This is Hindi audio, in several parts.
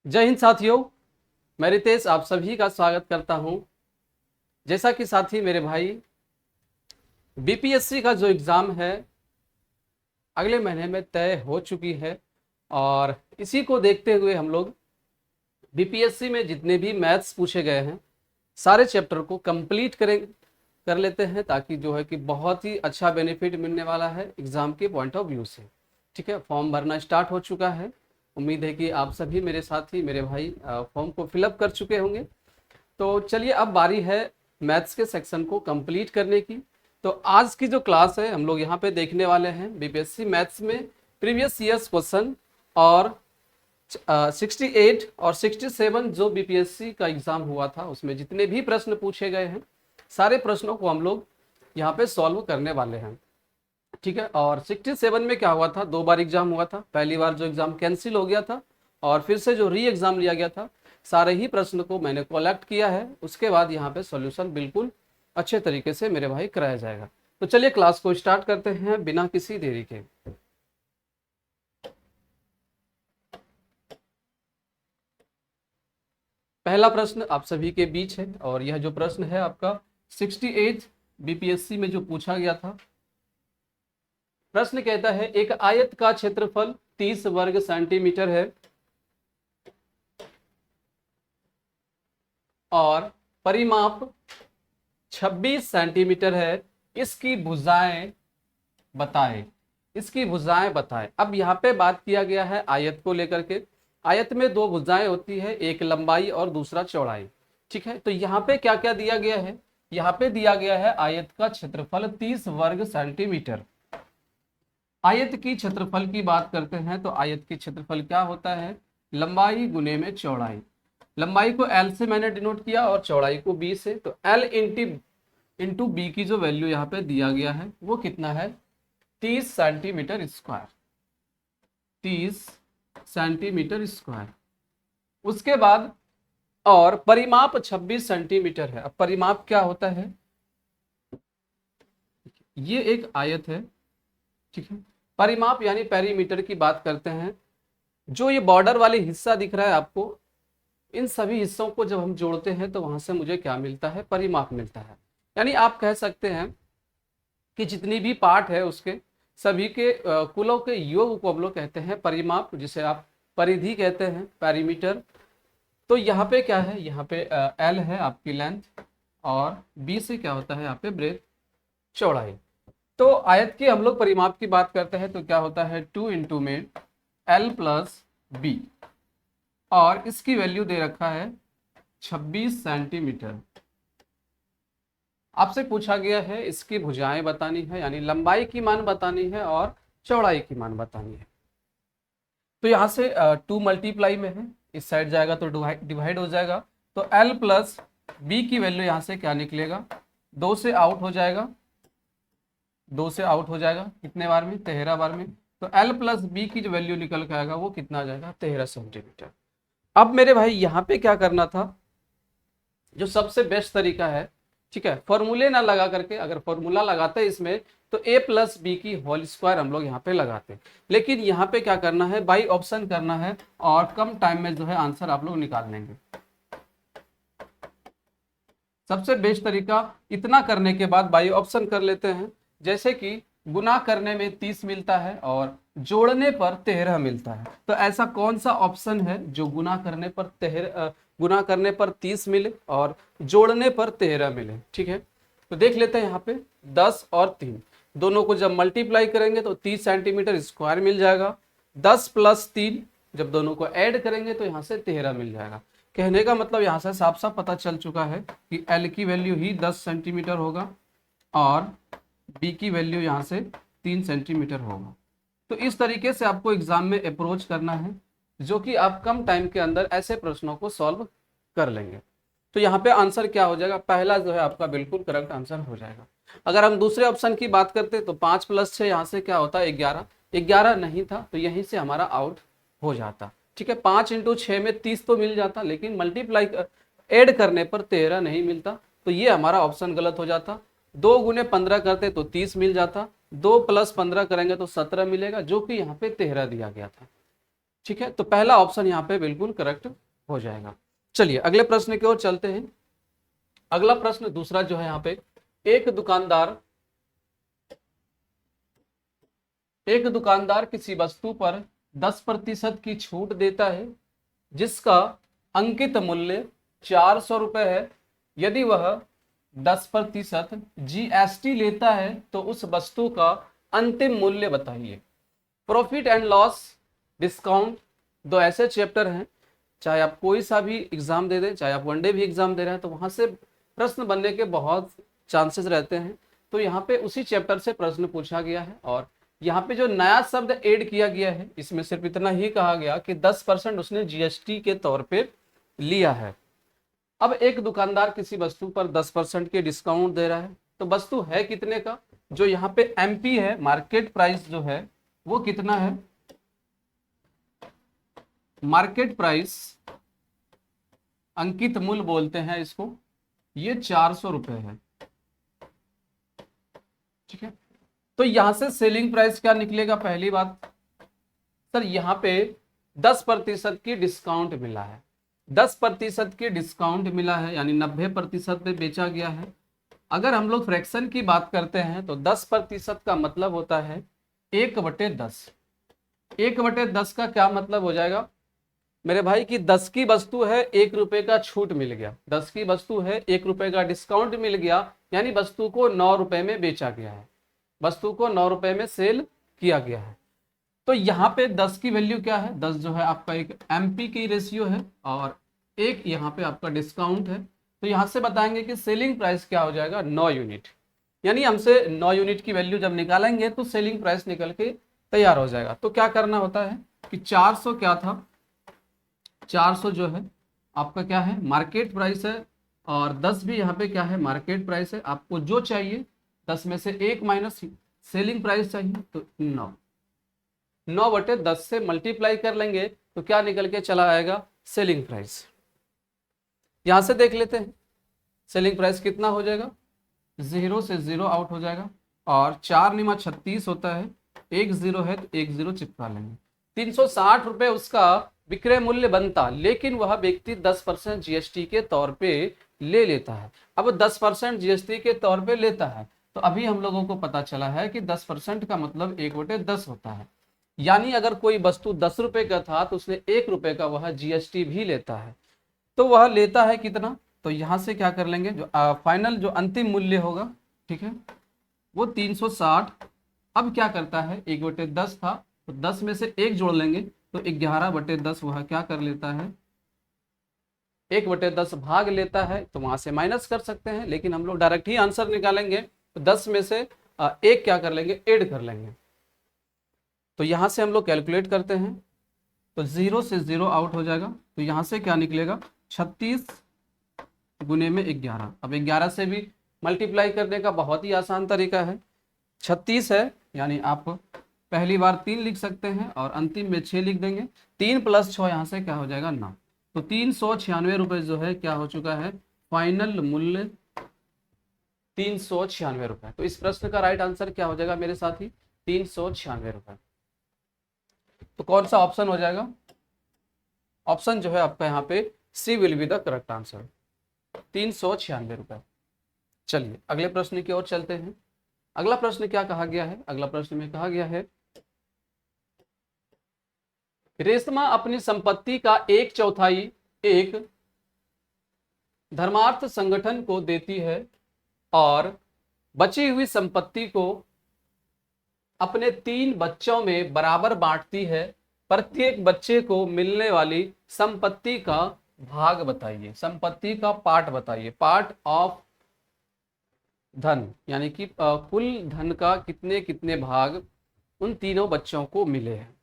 जय हिंद साथियों। मैं रितेश आप सभी का स्वागत करता हूं। जैसा कि साथी मेरे भाई, बीपीएससी का जो एग्ज़ाम है अगले महीने में तय हो चुकी है और इसी को देखते हुए हम लोग बीपीएससी में जितने भी मैथ्स पूछे गए हैं सारे चैप्टर को कंप्लीट कर लेते हैं, ताकि जो है कि बहुत ही अच्छा बेनिफिट मिलने वाला है एग्ज़ाम के पॉइंट ऑफ व्यू से। ठीक है, फॉर्म भरना स्टार्ट हो चुका है। उम्मीद है कि आप सभी मेरे साथी मेरे भाई फॉर्म को फिलअप कर चुके होंगे। तो चलिए, अब बारी है मैथ्स के सेक्शन को कंप्लीट करने की। तो आज की जो क्लास है हम लोग यहाँ पे देखने वाले हैं बीपीएससी मैथ्स में प्रीवियस ईयर्स क्वेश्चन और 68 और 67 जो बीपीएससी का एग्जाम हुआ था उसमें जितने भी प्रश्न पूछे गए हैं सारे प्रश्नों को हम लोग यहाँ पे सॉल्व करने वाले हैं। ठीक है, और 67 में क्या हुआ था, 2 बार एग्जाम हुआ था। पहली बार जो एग्जाम कैंसिल हो गया था और फिर से जो री एग्जाम लिया गया था, सारे ही प्रश्न को मैंने कलेक्ट किया है। उसके बाद यहाँ पे सॉल्यूशन बिल्कुल अच्छे तरीके से मेरे भाई कराया जाएगा। तो चलिए क्लास को स्टार्ट करते हैं बिना किसी देरी के। पहला प्रश्न आप सभी के बीच है और यह जो प्रश्न है आपका 68 बीपीएससी में जो पूछा गया था। प्रश्न कहता है एक आयत का क्षेत्रफल 30 वर्ग सेंटीमीटर है और परिमाप 26 सेंटीमीटर है। इसकी भुजाएं बताएं। इसकी भुजाएं बताएं। अब यहाँ पे बात किया गया है आयत को लेकर के। आयत में 2 भुजाएं होती है, एक लंबाई और दूसरा चौड़ाई। ठीक है, तो यहाँ पे क्या क्या दिया गया है, यहाँ पे दिया गया है आयत का क्षेत्रफल 30 वर्ग सेंटीमीटर। आयत की क्षेत्रफल की बात करते हैं तो आयत की क्षेत्रफल क्या होता है, लंबाई गुने में चौड़ाई। लंबाई को L से मैंने डिनोट किया और चौड़ाई को B से। तो L इंटू B की जो वैल्यू यहाँ पे दिया गया है वो कितना है, 30 सेंटीमीटर स्क्वायर। 30 centimetre square. उसके बाद और परिमाप 26 सेंटीमीटर है। अब परिमाप क्या होता है, ये एक आयत है। ठीक है, परिमाप यानी पेरीमीटर की बात करते हैं। जो ये बॉर्डर वाली हिस्सा दिख रहा है आपको, इन सभी हिस्सों को जब हम जोड़ते हैं तो वहां से मुझे क्या मिलता है, परिमाप मिलता है। यानी आप कह सकते हैं कि जितनी भी पार्ट है उसके सभी के कुलों के योग को हम लोग कहते हैं परिमाप, जिसे आप परिधि कहते हैं, पेरीमीटर। तो यहाँ पे क्या है, यहाँ पे एल है आपकी लेंथ और बी से क्या होता है यहाँ पे ब्रेथ, चौड़ाई। तो आयत की हम लोग परिमाप की बात करते हैं तो क्या होता है 2 इंटू में एल प्लस बी और इसकी वैल्यू दे रखा है 26 सेंटीमीटर। आपसे पूछा गया है इसकी भुजाएं बतानी है, यानी लंबाई की मान बतानी है और चौड़ाई की मान बतानी है। तो यहाँ से 2 मल्टीप्लाई में है, इस साइड जाएगा तो डिवाइड हो जाएगा। तो L प्लस बी की वैल्यू यहाँ से क्या निकलेगा, 2 से आउट हो जाएगा। 2 से आउट हो जाएगा कितने बार में, 13 बार में। तो L प्लस बी की जो वैल्यू निकल के आएगा वो कितना आ जाएगा, 13 सेंटीमीटर। अब मेरे भाई यहाँ पे क्या करना था, जो सबसे बेस्ट तरीका है, ठीक है, फॉर्मूले ना लगा करके, अगर फॉर्मूला लगाते इसमें तो a प्लस बी की होल स्क्वायर हम लोग यहाँ पे लगाते। लेकिन यहाँ पे क्या करना है, बाई ऑप्शन करना है और कम टाइम में जो है आंसर आप लोग निकाल लेंगे। सबसे बेस्ट तरीका, इतना करने के बाद बाई ऑप्शन कर लेते हैं। जैसे कि गुना करने में 30 मिलता है और जोड़ने पर 13 मिलता है। तो ऐसा कौन सा ऑप्शन है जो गुना करने पर 30 मिले और जोड़ने पर 13 मिले। ठीक है, तो देख लेते हैं यहाँ पे 10 और 3 दोनों को जब मल्टीप्लाई करेंगे तो 30 सेंटीमीटर स्क्वायर मिल जाएगा। 10 प्लस 3 जब दोनों को ऐड करेंगे तो यहाँ से 13 मिल जाएगा। कहने का मतलब यहाँ से साफ साफ पता चल चुका है कि L की वैल्यू ही 10 सेंटीमीटर होगा और B की वैल्यू यहाँ से 3 सेंटीमीटर होगा। तो इस तरीके से आपको एग्जाम में अप्रोच करना है, जो कि आप कम टाइम के अंदर ऐसे प्रश्नों को सॉल्व कर लेंगे। तो यहाँ पे आंसर क्या हो जाएगा, पहला जो है आपका बिल्कुल करेक्ट आंसर हो जाएगा। अगर हम दूसरे ऑप्शन की बात करते तो 5 प्लस 6 यहाँ से क्या होता है 11। 11 नहीं था तो यहीं से हमारा आउट हो जाता। ठीक है, 5 इंटू 6 में 30 तो मिल जाता, लेकिन मल्टीप्लाई ऐड करने पर 13 नहीं मिलता, तो ये हमारा ऑप्शन गलत हो जाता। 2 गुने 15 करते तो 30 मिल जाता, 2 प्लस 15 करेंगे तो 17 मिलेगा, जो कि यहाँ पे 13 दिया गया था। ठीक है, तो पहला ऑप्शन यहाँ पे बिल्कुल करेक्ट हो जाएगा। चलिए अगले प्रश्न की ओर चलते हैं। अगला प्रश्न दूसरा जो है यहाँ पे, एक दुकानदार किसी वस्तु पर 10% की छूट देता है जिसका अंकित मूल्य 400 रुपए है। यदि वह 10% जीएसटी लेता है तो उस वस्तु का अंतिम मूल्य बताइए। प्रॉफिट एंड लॉस, डिस्काउंट, दो ऐसे चैप्टर हैं, चाहे आप कोई सा भी एग्जाम दे दें, चाहे आप वनडे भी एग्जाम दे रहे हैं, तो वहां से प्रश्न बनने के बहुत चांसेस रहते हैं। तो यहाँ पे उसी चैप्टर से प्रश्न पूछा गया है और यहाँ पे जो नया शब्द ऐड किया गया है इसमें सिर्फ इतना ही कहा गया कि 10% उसने जीएसटी के तौर पे लिया है। अब एक दुकानदार किसी वस्तु पर 10% के डिस्काउंट दे रहा है, तो वस्तु है कितने का, जो यहाँ पे एमपी है, मार्केट प्राइस जो है वो कितना है, मार्केट प्राइस, अंकित मूल्य बोलते हैं इसको, ये 400 रुपए है। ठीक है, तो यहां से सेलिंग प्राइस क्या निकलेगा, पहली बात सर यहाँ पे 10% की डिस्काउंट मिला है, 10% की डिस्काउंट मिला है यानी 90% पे बेचा गया है। अगर हम लोग फ्रैक्शन की बात करते हैं तो 10% का मतलब होता है 1/10। 1/10 का क्या मतलब हो जाएगा मेरे भाई कि 10 की वस्तु है, 1 रुपए का छूट मिल गया, 10 की वस्तु है, 1 रुपए का डिस्काउंट मिल गया, यानी वस्तु को 9 रुपए में बेचा गया है, वस्तु को 9 रुपए में सेल किया गया है। तो यहाँ पे 10 की वैल्यू क्या है, 10 जो है आपका एक एमपी की रेशियो है और एक यहाँ पे आपका डिस्काउंट है। तो यहाँ से बताएंगे कि सेलिंग प्राइस क्या हो जाएगा, 9 यूनिट, यानी हमसे 9 यूनिट की वैल्यू जब निकालेंगे तो सेलिंग प्राइस निकल के तैयार हो जाएगा। तो क्या करना होता है कि 400 क्या था, 400 जो है आपका क्या है, मार्केट प्राइस है, और 10 भी यहाँ पे क्या है, मार्केट प्राइस है। आपको जो चाहिए 10 में से 1 माइनस सेलिंग प्राइस चाहिए, तो 9/10 से मल्टीप्लाई कर लेंगे तो क्या निकल के चला आएगा, सेलिंग प्राइस। यहां से देख लेते हैं सेलिंग प्राइस कितना हो जाएगा, 0 से 0 आउट हो जाएगा, और 4 निमा 36 होता है, 1 0 है तो 1 0 चिपका लेंगे। 360 रुपए उसका विक्रय मूल्य बनता, लेकिन वह व्यक्ति 10% जीएसटी के तौर पे ले लेता है। अब 10% जीएसटी के तौर पे लेता है, तो अभी हम लोगों को पता चला है कि 10% का मतलब 1/10 होता है, यानी अगर कोई वस्तु 10 रुपए का था तो उसने 1 रुपए का वह जीएसटी भी लेता है। तो वह लेता है कितना, तो यहां से क्या कर लेंगे, जो फाइनल जो अंतिम मूल्य होगा, ठीक है, वो 360। अब क्या करता है, 1/10 था तो 10 में से 1 जोड़ लेंगे तो 11/10 वह क्या कर लेता है, 1/10 भाग लेता है, तो वहां से माइनस कर सकते हैं, लेकिन हम लोग डायरेक्ट ही आंसर निकालेंगे तो 10 में से 1 क्या कर लेंगे, ऐड कर लेंगे। तो यहां से हम लोग कैलकुलेट करते हैं तो 0 से 0 आउट हो जाएगा, तो यहां से क्या निकलेगा, 36 गुने में 11। अब 11 से भी मल्टीप्लाई करने का बहुत ही आसान तरीका है, 36 है यानी आप पहली बार 3 लिख सकते हैं और अंतिम में 6 लिख देंगे, 3 + 6 यहाँ से क्या हो जाएगा, 9। तो 396 रुपए जो है क्या हो चुका है, फाइनल मूल्य 396 रुपए। तो इस प्रश्न का राइट आंसर क्या हो जाएगा मेरे साथी, 396 रुपए। तो कौन सा ऑप्शन हो जाएगा, ऑप्शन जो है आपका यहाँ पे C will be the correct answer, 396 रुपए। चलिए अगले प्रश्न की ओर चलते हैं। अगला प्रश्न क्या कहा गया है, अगला प्रश्न में कहा गया है, रेशमा अपनी संपत्ति का 1/4 एक धर्मार्थ संगठन को देती है और बची हुई संपत्ति को अपने 3 बच्चों में बराबर बांटती है। प्रत्येक बच्चे को मिलने वाली संपत्ति का भाग बताइए, संपत्ति का पार्ट बताइए, पार्ट ऑफ धन, यानी कि कुल धन का कितने कितने भाग उन तीनों बच्चों को मिले हैं।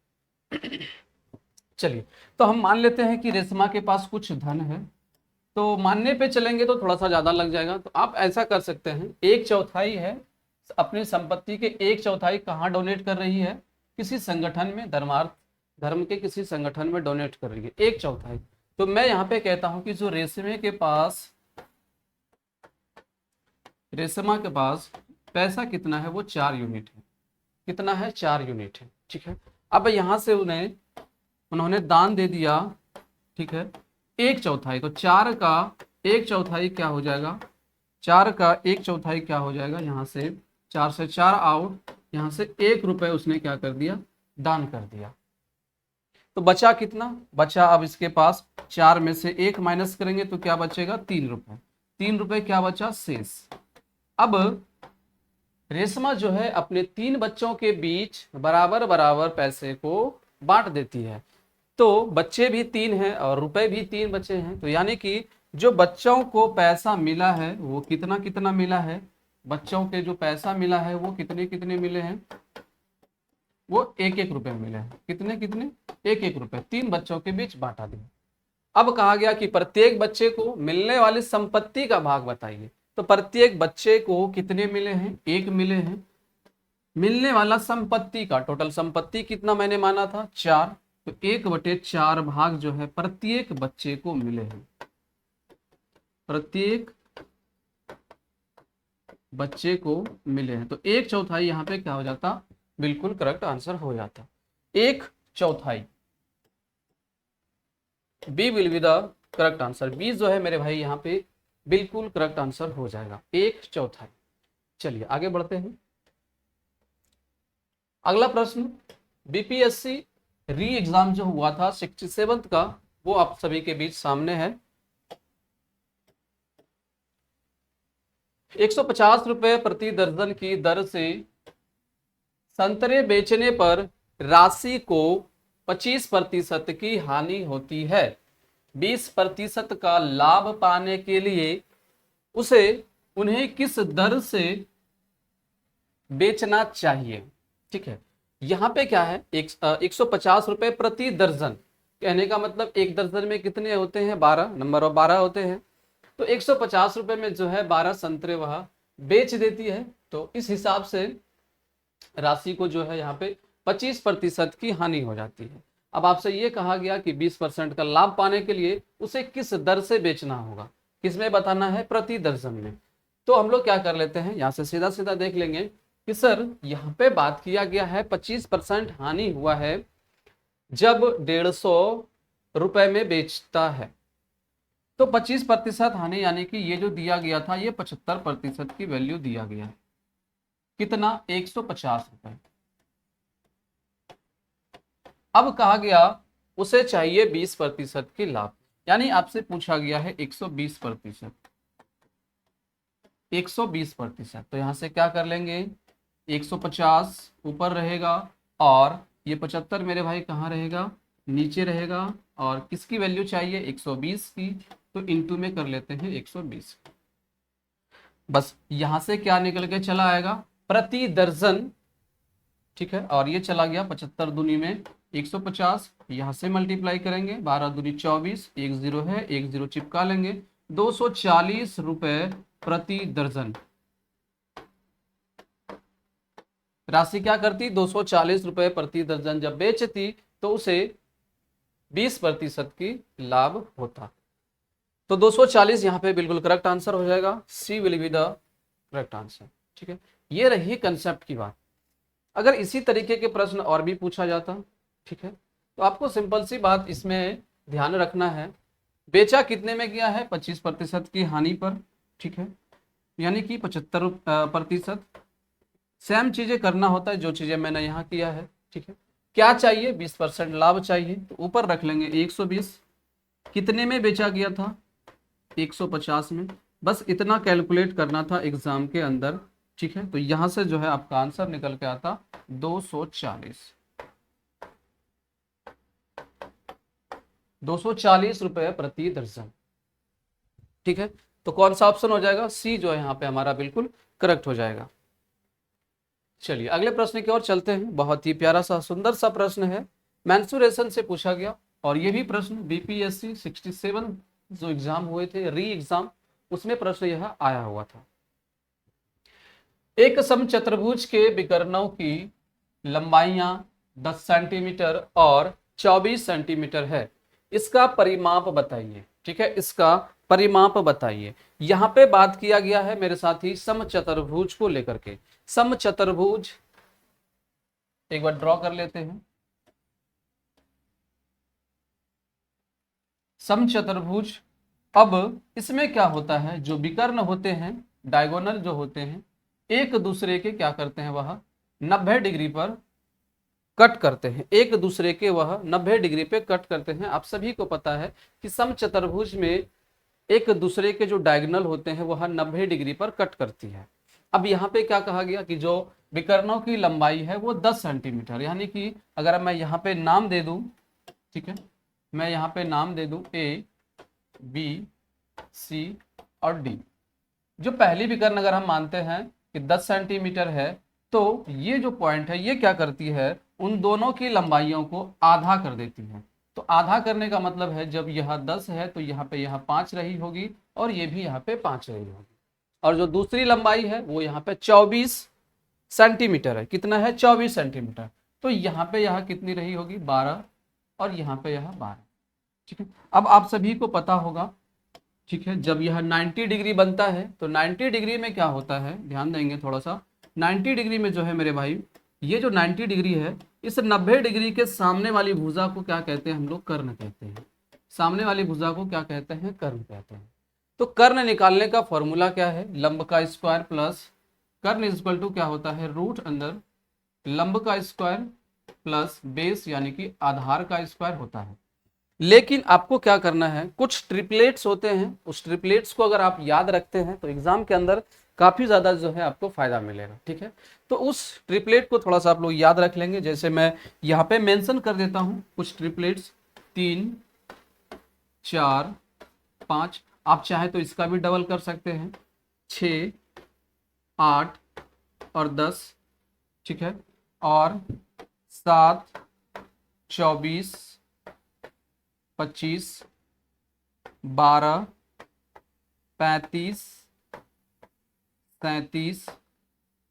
चलिए तो हम मान लेते हैं कि रेशमा के पास कुछ धन है, तो मानने पे चलेंगे तो थोड़ा सा ज्यादा लग जाएगा, तो आप ऐसा कर सकते हैं 1/4 है, अपनी संपत्ति के 1/4 कहाँ डोनेट कर रही है, किसी संगठन में, धर्म के किसी संगठन में डोनेट कर रही है 1/4। तो मैं यहाँ पे कहता हूं कि जो रेशमा के पास पैसा कितना है, वो 4 यूनिट है, कितना है, 4 यूनिट है। ठीक है, अब यहाँ से उन्हें उन्होंने दान दे दिया, ठीक है, 1/4। तो 4 का 1/4 क्या हो जाएगा, 4 का 1/4 क्या हो जाएगा, यहाँ से 4 से 4 आउट, यहाँ से 1 रुपए उसने क्या कर दिया, दान कर दिया। तो बचा कितना, बचा अब इसके पास 4 में से 1 माइनस करेंगे तो क्या बचेगा, 3 रुपए। 3 रुपए क्या बचा, शेष। अब रेशमा जो है अपने 3 बच्चों के बीच बराबर बराबर पैसे को बांट देती है। तो बच्चे भी 3 हैं और रुपए भी 3 बचे हैं, तो यानी कि जो बच्चों को पैसा मिला है वो कितना कितना मिला है, बच्चों के जो पैसा मिला है वो कितने कितने मिले हैं, वो 1-1 रुपए मिले हैं। कितने कितने, 1-1 रुपए, 3 बच्चों के बीच बांटा दिया। अब कहा गया कि प्रत्येक बच्चे को मिलने वाली संपत्ति का भाग बताइए। तो प्रत्येक बच्चे को कितने मिले हैं, 1 मिले हैं। मिलने वाला संपत्ति का, टोटल संपत्ति कितना मैंने माना था, 4, तो 1/4 भाग जो है प्रत्येक बच्चे को मिले हैं, प्रत्येक बच्चे को मिले हैं। तो 1/4 यहाँ पे क्या हो जाता, बिल्कुल करेक्ट आंसर हो जाता, 1/4। B will be the correct answer. B जो है मेरे भाई यहाँ पे बिल्कुल करेक्ट आंसर हो जाएगा, 1/4। चलिए आगे बढ़ते हैं। अगला प्रश्न, बीपीएससी री एग्जाम जो हुआ था 67th का, वो आप सभी के बीच सामने है। 150 रुपए प्रति दर्जन की दर से संतरे बेचने पर राशि को 25% की हानि होती है। 20% का लाभ पाने के लिए उन्हें किस दर से बेचना चाहिए। ठीक है, यहाँ पे क्या है, 150 रुपए प्रति दर्जन, कहने का मतलब एक दर्जन में कितने होते हैं, 12 नंबर और 12 होते हैं। तो 150 रुपए में जो है 12 संतरे वह बेच देती है। तो इस हिसाब से राशि को जो है यहाँ पे 25% की हानि हो जाती है। अब आपसे ये कहा गया कि 20% का लाभ पाने के लिए उसे किस दर से बेचना होगा, किसमें बताना है, प्रति दर्जन में। तो हम लोग क्या कर लेते हैं, यहाँ से सीधा सीधा देख लेंगे कि सर यहाँ पे बात किया गया है 25% हानि हुआ है जब 150 रुपए में बेचता है। तो 25% हानि यानी कि ये जो दिया गया था ये 75% की वैल्यू दिया गया है, कितना, 150 रुपए। अब कहा गया उसे चाहिए 20% की लाभ, यानी आपसे पूछा गया है 120%, 120%। तो यहां से क्या कर लेंगे, 150 ऊपर रहेगा और ये 75 मेरे भाई कहाँ रहेगा, नीचे रहेगा। और किसकी वैल्यू चाहिए, 120 की, तो इंटू में कर लेते हैं 120। बस यहां से क्या निकल के चला आएगा, प्रति दर्जन। ठीक है, और ये चला गया 75 दूनी में 150, यहां से मल्टीप्लाई करेंगे, 12 दूनी 24, 1 0 है, 1 0 चिपका लेंगे, 240 रुपए प्रति दर्जन। राशि क्या करती, 240 रुपए प्रति दर्जन जब बेचती तो उसे 20% की लाभ होता। तो 240 यहाँ पे बिल्कुल करेक्ट आंसर हो जाएगा, C will be the correct answer. ठीक है, ये रही कंसेप्ट की बात। अगर इसी तरीके के प्रश्न और भी पूछा जाता, ठीक है, तो आपको सिंपल सी बात इसमें ध्यान रखना है, बेचा कितने में गया है, 25% की हानि पर। ठीक है, यानी कि 75%। सेम चीजें करना होता है जो चीजें मैंने यहाँ किया है। ठीक है, क्या चाहिए, 20% लाभ चाहिए, तो ऊपर रख लेंगे 120। कितने में बेचा गया था, 150 में। बस इतना कैलकुलेट करना था एग्जाम के अंदर। ठीक है, तो यहां से जो है आपका आंसर निकल के आता 240 रुपए प्रति दर्जन। ठीक है, तो कौन सा ऑप्शन हो जाएगा, सी जो है यहाँ पे हमारा बिल्कुल करेक्ट हो जाएगा। चलिए अगले प्रश्न की ओर चलते हैं। बहुत ही प्यारा सा सुंदर सा प्रश्न है, मेंसुरेशन से पूछा गया, और ये भी प्रश्न बीपीएससी 67 जो एग्जाम हुए थे, री एग्जाम, उसमें प्रश्न यह आया हुआ था। एक समचतुर्भुज के विकर्णों की लंबाइयां 10 सेंटीमीटर और 24 सेंटीमीटर है, इसका परिमाप बताइए। ठीक है, इसका परिमाप बताइए। यहां पे बात किया गया है मेरे साथी समचतुर्भुज को लेकर के। समचतुर्भुज एक बार ड्रॉ कर लेते हैं। समचतुर्भुज। अब इसमें क्या होता है, जो विकर्ण होते हैं, डायगोनल जो होते हैं, एक दूसरे के क्या करते हैं, वह 90 डिग्री पर कट करते हैं, एक दूसरे के वह 90 डिग्री पे कट करते हैं। आप सभी को पता है कि समचतुर्भुज में एक दूसरे के जो डायगोनल होते हैं वह 90 डिग्री पर कट करती है। अब यहाँ पे क्या कहा गया कि जो विकर्णों की लंबाई है वो 10 सेंटीमीटर, यानी कि अगर मैं यहाँ पे नाम दे दूं, ठीक है, मैं यहाँ पे नाम दे दूं ए, बी, सी और डी। जो पहली विकर्ण अगर हम मानते हैं कि 10 सेंटीमीटर है, तो ये जो पॉइंट है ये क्या करती है, उन दोनों की लंबाइयों को आधा कर देती है। तो आधा करने का मतलब है जब यह 10 है तो यहाँ पे यह 5 रही होगी और ये भी यहाँ पे 5 रही होगी। और जो दूसरी लंबाई है वो यहाँ पे 24 सेंटीमीटर है। कितना है, 24 सेंटीमीटर। तो यहाँ पे यह कितनी रही होगी, 12, और यहाँ पे यह 12। ठीक है, अब आप सभी को पता होगा, ठीक है, जब यह 90 डिग्री बनता है तो 90 डिग्री में क्या होता है, ध्यान देंगे थोड़ा सा। 90 डिग्री में जो है मेरे भाई, ये जो 90 डिग्री है, इस 90 डिग्री के सामने वाली भुजा को क्या कहते हैं हम लोग, कर्ण कहते हैं। सामने वाली भुजा को क्या कहते हैं, कर्ण कहते हैं। तो कर्ण निकालने का फॉर्मूला क्या है, लंब का स्क्वायर प्लस कर्ण इक्वल टू क्या होता है, रूट अंदर लंब का स्क्वायर प्लस बेस यानी कि आधार का स्क्वायर होता है। लेकिन आपको क्या करना है, कुछ ट्रिपलेट्स होते हैं, उस ट्रिपलेट्स को अगर आप याद रखते हैं तो एग्जाम के अंदर काफी ज्यादा जो है आपको फायदा मिलेगा। ठीक है, तो उस ट्रिपलेट को थोड़ा सा आप लोग याद रख लेंगे। जैसे मैं यहाँ पे मेंशन कर देता हूँ कुछ ट्रिपलेट्स, 3, 4, 5, आप चाहे तो इसका भी डबल कर सकते हैं, 6, 8 और 10। ठीक है, और 7, 24, 25, 12, 35, 37,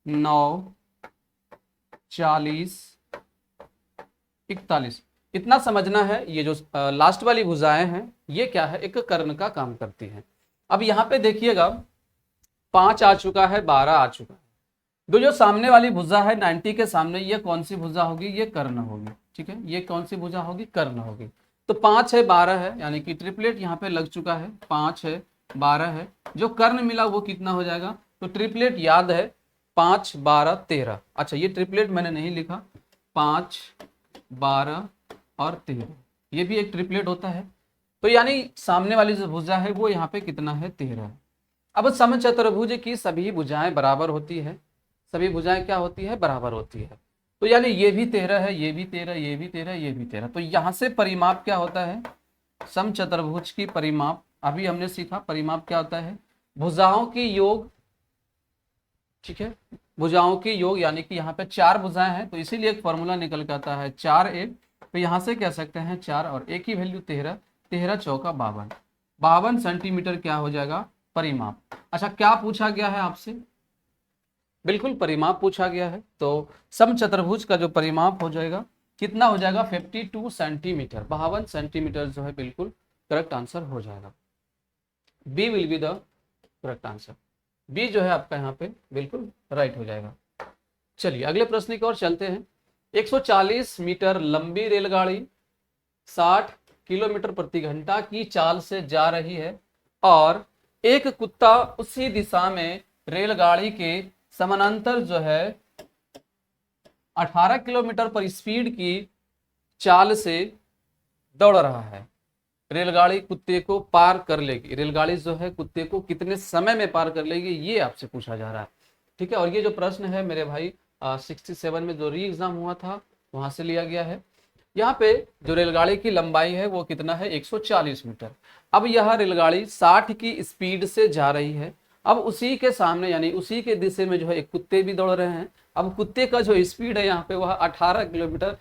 9, 40, 41। इतना समझना है, ये जो लास्ट वाली भुजाएं हैं ये क्या है, एक कर्ण का काम करती हैं। अब यहाँ पे देखिएगा 5 आ चुका है, 12 आ चुका है। जो सामने वाली भुजा है 90 के सामने, ये कौन सी भुजा होगी, ये कर्ण होगी। ठीक है, ये कौन सी भुजा होगी, कर्ण होगी। तो 5 है, 12 है, यानी कि ट्रिपलेट यहाँ पे लग चुका है, 5 है, 12 है। जो कर्ण मिला वो कितना हो जाएगा, तो ट्रिपलेट याद है 5, 12, 13। अच्छा, ये ट्रिपलेट मैंने नहीं लिखा, 5, 12 और 13, ये भी एक ट्रिपलेट होता है। तो यानी सामने वाली जो भुजा है वो यहाँ पे कितना है, 13 है। अब समचतुर्भुज की सभी भुजाएं बराबर होती है, सभी भुजाएं क्या होती है, बराबर होती है। तो यानी ये भी 13 है, ये भी 13, ये भी 13, ये भी 13। तो यहाँ से परिमाप क्या होता है, समचतुर्भुज की परिमाप, अभी हमने सीखा परिमाप क्या होता है, भुजाओं की योग। ठीक है, भुजाओं की योग, यानी कि यहाँ पे 4 भुजाएं हैं तो इसीलिए एक फॉर्मूला निकल के आता है 4a। तो यहाँ से कह सकते हैं 4 और एक ही वैल्यू 13, 13 चौका 52, 52 सेंटीमीटर क्या हो जाएगा, परिमाप। अच्छा, क्या पूछा गया है आपसे, बिल्कुल परिमाप पूछा गया है। तो समचतुर्भुज का जो परिमाप हो जाएगा कितना हो जाएगा, 52 सेंटीमीटर, 52 सेंटीमीटर जो है बिल्कुल करेक्ट आंसर हो जाएगा। B will be the correct answer, B जो है आपका यहाँ पे बिल्कुल राइट हो जाएगा। चलिए अगले प्रश्न की ओर चलते हैं। 140 मीटर लंबी रेलगाड़ी 60 किलोमीटर प्रति घंटा की चाल से जा रही है और एक कुत्ता उसी दिशा में रेलगाड़ी के समानांतर जो है 18 किलोमीटर पर स्पीड की चाल से दौड़ रहा है। रेलगाड़ी कुत्ते को पार कर लेगी, रेलगाड़ी जो है कुत्ते को कितने समय में पार कर लेगी, ये आपसे पूछा जा रहा है। ठीक है, और ये जो प्रश्न है मेरे भाई 67 में जो री एग्जाम हुआ था वहां से लिया गया है। यहाँ पे जो रेलगाड़ी की लंबाई है वो कितना है, 140 मीटर। अब यह रेलगाड़ी 60 की स्पीड से जा रही है। अब उसी के सामने यानी उसी के दिशा में जो है एक कुत्ते भी दौड़ रहे हैं। अब कुत्ते का जो स्पीड है यहाँ पे वह 18 किलोमीटर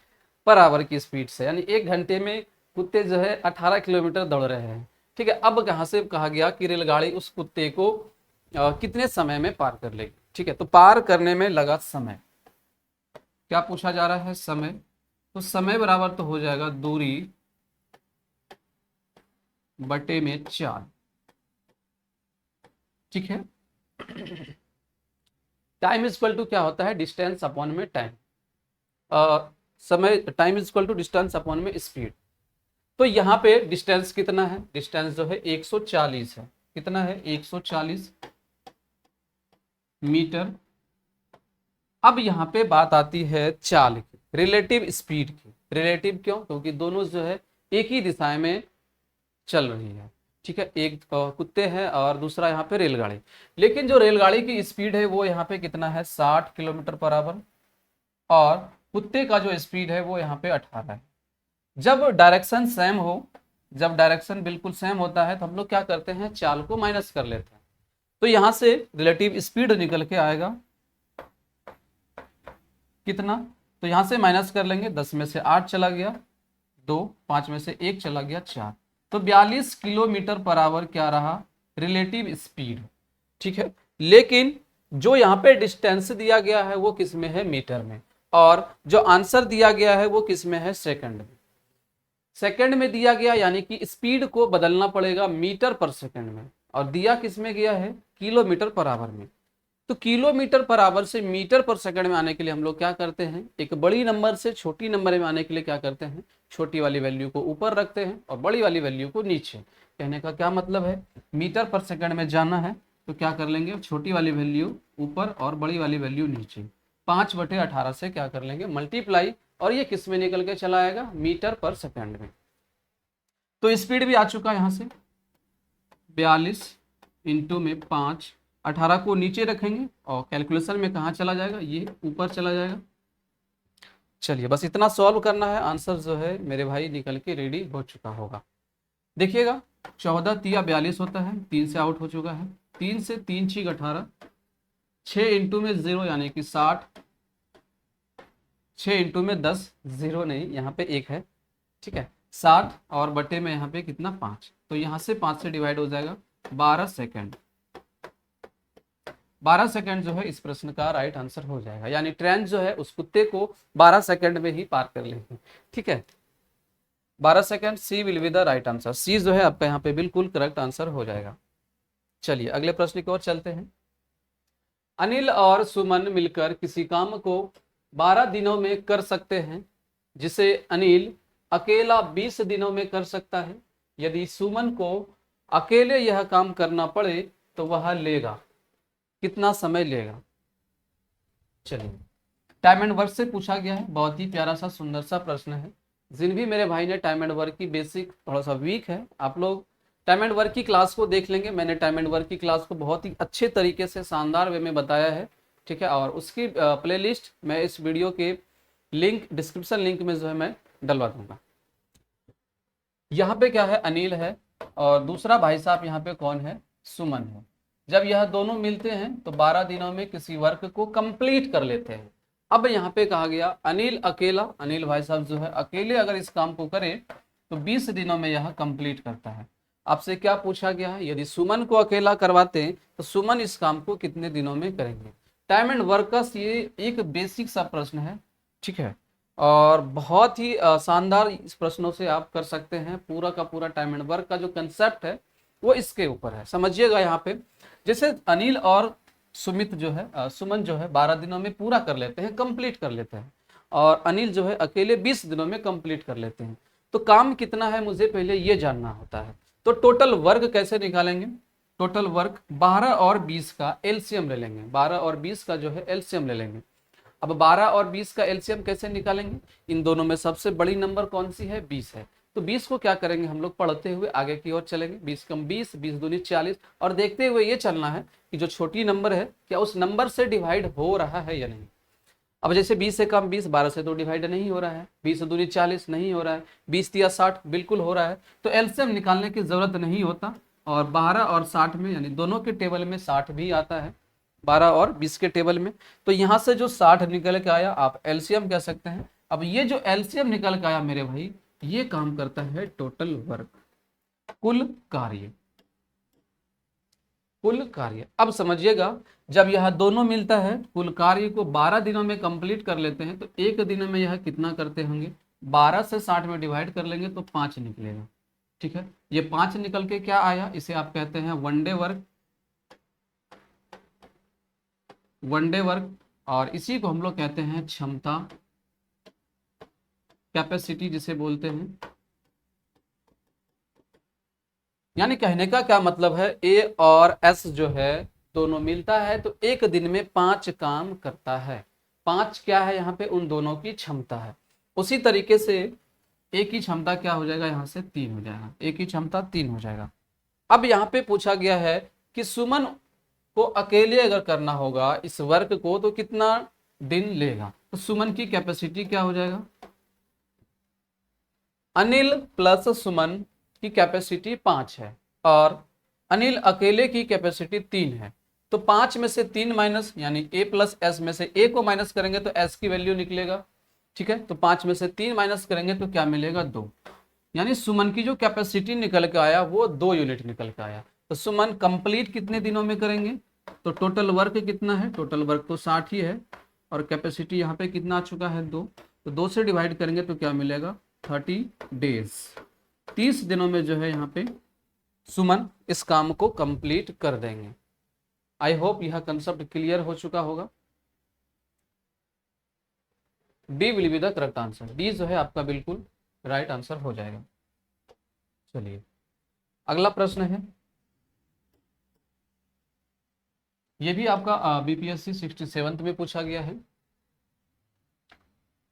पर आवर की स्पीड से, यानी 1 घंटे में कुत्ते जो है 18 किलोमीटर दौड़ रहे हैं। ठीक है, अब कहाँ से कहा गया कि रेलगाड़ी उस कुत्ते को कितने समय में पार कर लेगी। ठीक है, तो पार करने में लगा समय, क्या पूछा जा रहा है, समय। तो समय बराबर तो हो जाएगा दूरी बटे में 4। ठीक है, टाइम इज इक्वल टू क्या होता है, डिस्टेंस अपॉन में टाइम, समय, time is equal to distance upon में स्पीड। तो यहाँ पे डिस्टेंस कितना है, डिस्टेंस जो है 140 है। कितना है, 140 मीटर। अब यहाँ पे बात आती है चाल की, रिलेटिव स्पीड की। रिलेटिव क्यों, क्योंकि दोनों जो है एक ही दिशा में चल रही है। ठीक है, एक कुत्ते हैं और दूसरा यहाँ पे रेलगाड़ी। लेकिन जो रेलगाड़ी की स्पीड है वो यहाँ पे कितना है, 60 किलोमीटर पर आवर, और कुत्ते का जो स्पीड है वो यहाँ पे 18 है। जब डायरेक्शन सेम हो, जब डायरेक्शन बिल्कुल सेम होता है तो हम लोग क्या करते हैं, चाल को माइनस कर लेते हैं। तो यहाँ से रिलेटिव स्पीड निकल के आएगा कितना, तो यहाँ से माइनस कर लेंगे, 10 में से 8 चला गया 2, 5 में से 1 चला गया 4, तो 42 किलोमीटर पर आवर क्या रहा, रिलेटिव स्पीड। ठीक है, लेकिन जो यहाँ पे डिस्टेंस दिया गया है वो किस में है, मीटर में, और जो आंसर दिया गया है वो किस में है, सेकंड में। सेकंड में दिया गया, यानी कि स्पीड को बदलना पड़ेगा मीटर पर सेकंड में, और दिया किस में गया है, किलोमीटर पर आवर में। तो किलोमीटर पर आवर से मीटर पर सेकंड में आने के लिए हम लोग क्या करते हैं, एक बड़ी नंबर से छोटी नंबर में आने के लिए क्या करते हैं, छोटी वाली वैल्यू को ऊपर रखते हैं और बड़ी वाली वैल्यू को नीचे। कहने का क्या मतलब है, मीटर पर सेकंड में जाना है तो क्या कर लेंगे, छोटी वाली वैल्यू ऊपर और बड़ी वाली वैल्यू नीचे, 5/18 से क्या कर लेंगे, मल्टीप्लाई, और ये किस में निकल के चला आएगा, मीटर पर सेकंड में। तो स्पीड भी आ चुका है यहाँ से 42 इंटू में 5, 18 को नीचे रखेंगे और कैलकुलेशन में कहाँ चला जाएगा, ये ऊपर चला जाएगा। चलिए बस इतना सॉल्व करना है, आंसर जो है मेरे भाई निकल के रेडी हो चुका होगा। देखिएगा 14 तिया 42 होता है, 3 से आउट हो चुका है, 3 से 3 6 18, 6 इंटू में 0 यानी कि 60, 6 इंटू में 10, 0 नहीं यहाँ पे 1 है। ठीक है, 60 और बटे में यहाँ पे कितना, 5, तो यहाँ से 5 से डिवाइड हो जाएगा, 12 सेकेंड। 12 सेकंड जो है इस प्रश्न का राइट आंसर हो जाएगा, यानी ट्रेन जो है उस कुत्ते को 12 सेकंड में ही पार कर लेगी। ठीक है, 12 second, C will be the right answer. C जो है आपका यहाँ पे बिल्कुल करेक्ट आंसर हो जाएगा। चलिए अगले प्रश्न की ओर चलते हैं। अनिल और सुमन मिलकर किसी काम को 12 दिनों में कर सकते हैं, जिसे अनिल अकेला 20 दिनों में कर सकता है। यदि सुमन को अकेले यह काम करना पड़े तो वह लेगा, कितना समय लेगा। चलिए, टाइम एंड वर्क से पूछा गया है, बहुत ही प्यारा सा सुंदर सा प्रश्न है। जिन भी मेरे भाई ने टाइम एंड वर्क की बेसिक थोड़ा सा वीक है, आप लोग टाइम एंड वर्क की क्लास को देख लेंगे। मैंने टाइम एंड वर्क की क्लास को बहुत ही अच्छे तरीके से शानदार वे में बताया है। ठीक है, और उसकी प्लेलिस्ट मैं इस वीडियो के लिंक, डिस्क्रिप्शन लिंक में जो है मैं डलवा दूंगा। यहाँ पे क्या है, अनिल है और दूसरा भाई साहब यहाँ पे कौन है, सुमन है। जब यह दोनों मिलते हैं तो 12 दिनों में किसी वर्क को कंप्लीट कर लेते हैं। अब यहाँ पे कहा गया अनिल अकेला, अनिल भाई साहब जो है अकेले अगर इस काम को करे तो 20 दिनों में यह कंप्लीट करता है। आपसे क्या पूछा गया है, यदि सुमन को अकेला करवाते हैं तो सुमन इस काम को कितने दिनों में करेंगे। टाइम एंड वर्क का ये एक बेसिक सा प्रश्न है। ठीक है, और बहुत ही शानदार इस प्रश्नों से आप कर सकते हैं। पूरा का पूरा टाइम एंड वर्क का जो कंसेप्ट है वो इसके ऊपर है। समझिएगा यहाँ पे, जैसे अनिल और सुमित जो है सुमन जो है 12 दिनों में पूरा कर लेते हैं, कंप्लीट कर लेते हैं, और अनिल जो है अकेले 20 दिनों में कंप्लीट कर लेते हैं। तो काम कितना है मुझे पहले ये जानना होता है। तो टोटल वर्क कैसे निकालेंगे, टोटल वर्क 12 और 20 का एलसीएम ले लेंगे, 12 और 20 का जो है एलसीएम ले लेंगे। अब 12 और 20 का एलसीएम कैसे निकालेंगे, इन दोनों में सबसे बड़ी नंबर कौन सी है, 20 है। तो 20 को क्या करेंगे हम लोग, पढ़ते हुए आगे की ओर चलेंगे, 20 कम 20, 20 दूनी 40, और देखते हुए ये चलना है कि जो छोटी नंबर है क्या उस नंबर से डिवाइड हो रहा है या नहीं। अब जैसे 20 से कम 20, 12 से तो डिवाइड नहीं हो रहा है, 20 दूनी 40 नहीं हो रहा है, 20 तिया 60 बिल्कुल हो रहा है। तो एलसीएम निकालने की जरूरत नहीं होता, और 12 और 60 में यानी दोनों के टेबल में 60 भी आता है, 12 और 20 के टेबल में। तो यहाँ से जो 60 निकल के आया आप एलसीएम कह सकते हैं। अब ये जो एलसीएम निकल के आया मेरे भाई, ये काम करता है टोटल वर्क, कुल कार्य, कुल कार्य। अब समझिएगा, जब यह दोनों मिलता है कुल कार्य को 12 दिनों में कंप्लीट कर लेते हैं, तो एक दिन में यह कितना करते होंगे, 12 से 60 में डिवाइड कर लेंगे तो 5 निकलेगा। ठीक है, ये 5 निकल के क्या आया, इसे आप कहते हैं वनडे वर्क, वनडे वर्क, और इसी को हम लोग कहते हैं क्षमता, कैपेसिटी जिसे बोलते हैं। यानी कहने का क्या मतलब है, ए और एस जो है दोनों मिलता है तो एक दिन में 5 काम करता है। 5 क्या है यहाँ पे, उन दोनों की क्षमता है। उसी तरीके से ए की क्षमता क्या हो जाएगा, यहाँ से 3 हो जाएगा, ए की क्षमता 3 हो जाएगा। अब यहाँ पे पूछा गया है कि सुमन को अकेले अगर करना होगा इस वर्क को तो कितना दिन लेगा। तो सुमन की कैपेसिटी क्या हो जाएगा, अनिल प्लस सुमन की कैपेसिटी 5 है और अनिल अकेले की कैपेसिटी 3 है। तो 5 में से 3 माइनस, यानी ए प्लस एस में से ए को माइनस करेंगे तो एस की वैल्यू निकलेगा। ठीक है, तो 5 में से 3 माइनस करेंगे तो क्या मिलेगा, 2। यानी सुमन की जो कैपेसिटी निकल के आया वो 2 यूनिट निकल के आया। तो सुमन कंप्लीट कितने दिनों में करेंगे, तो टोटल वर्क कितना है, टोटल वर्क तो 60 ही है और कैपेसिटी यहाँ पे कितना आ चुका है, 2। तो 2 से डिवाइड करेंगे तो क्या मिलेगा, 30 डेज। 30 दिनों में जो है यहाँ पे सुमन इस काम को कंप्लीट कर देंगे। आई होप यह कंसेप्ट क्लियर हो चुका होगा। D will be the correct answer, D जो है आपका बिल्कुल राइट आंसर हो जाएगा। चलिए अगला प्रश्न है, ये भी आपका बीपीएससी 67 में पूछा गया है।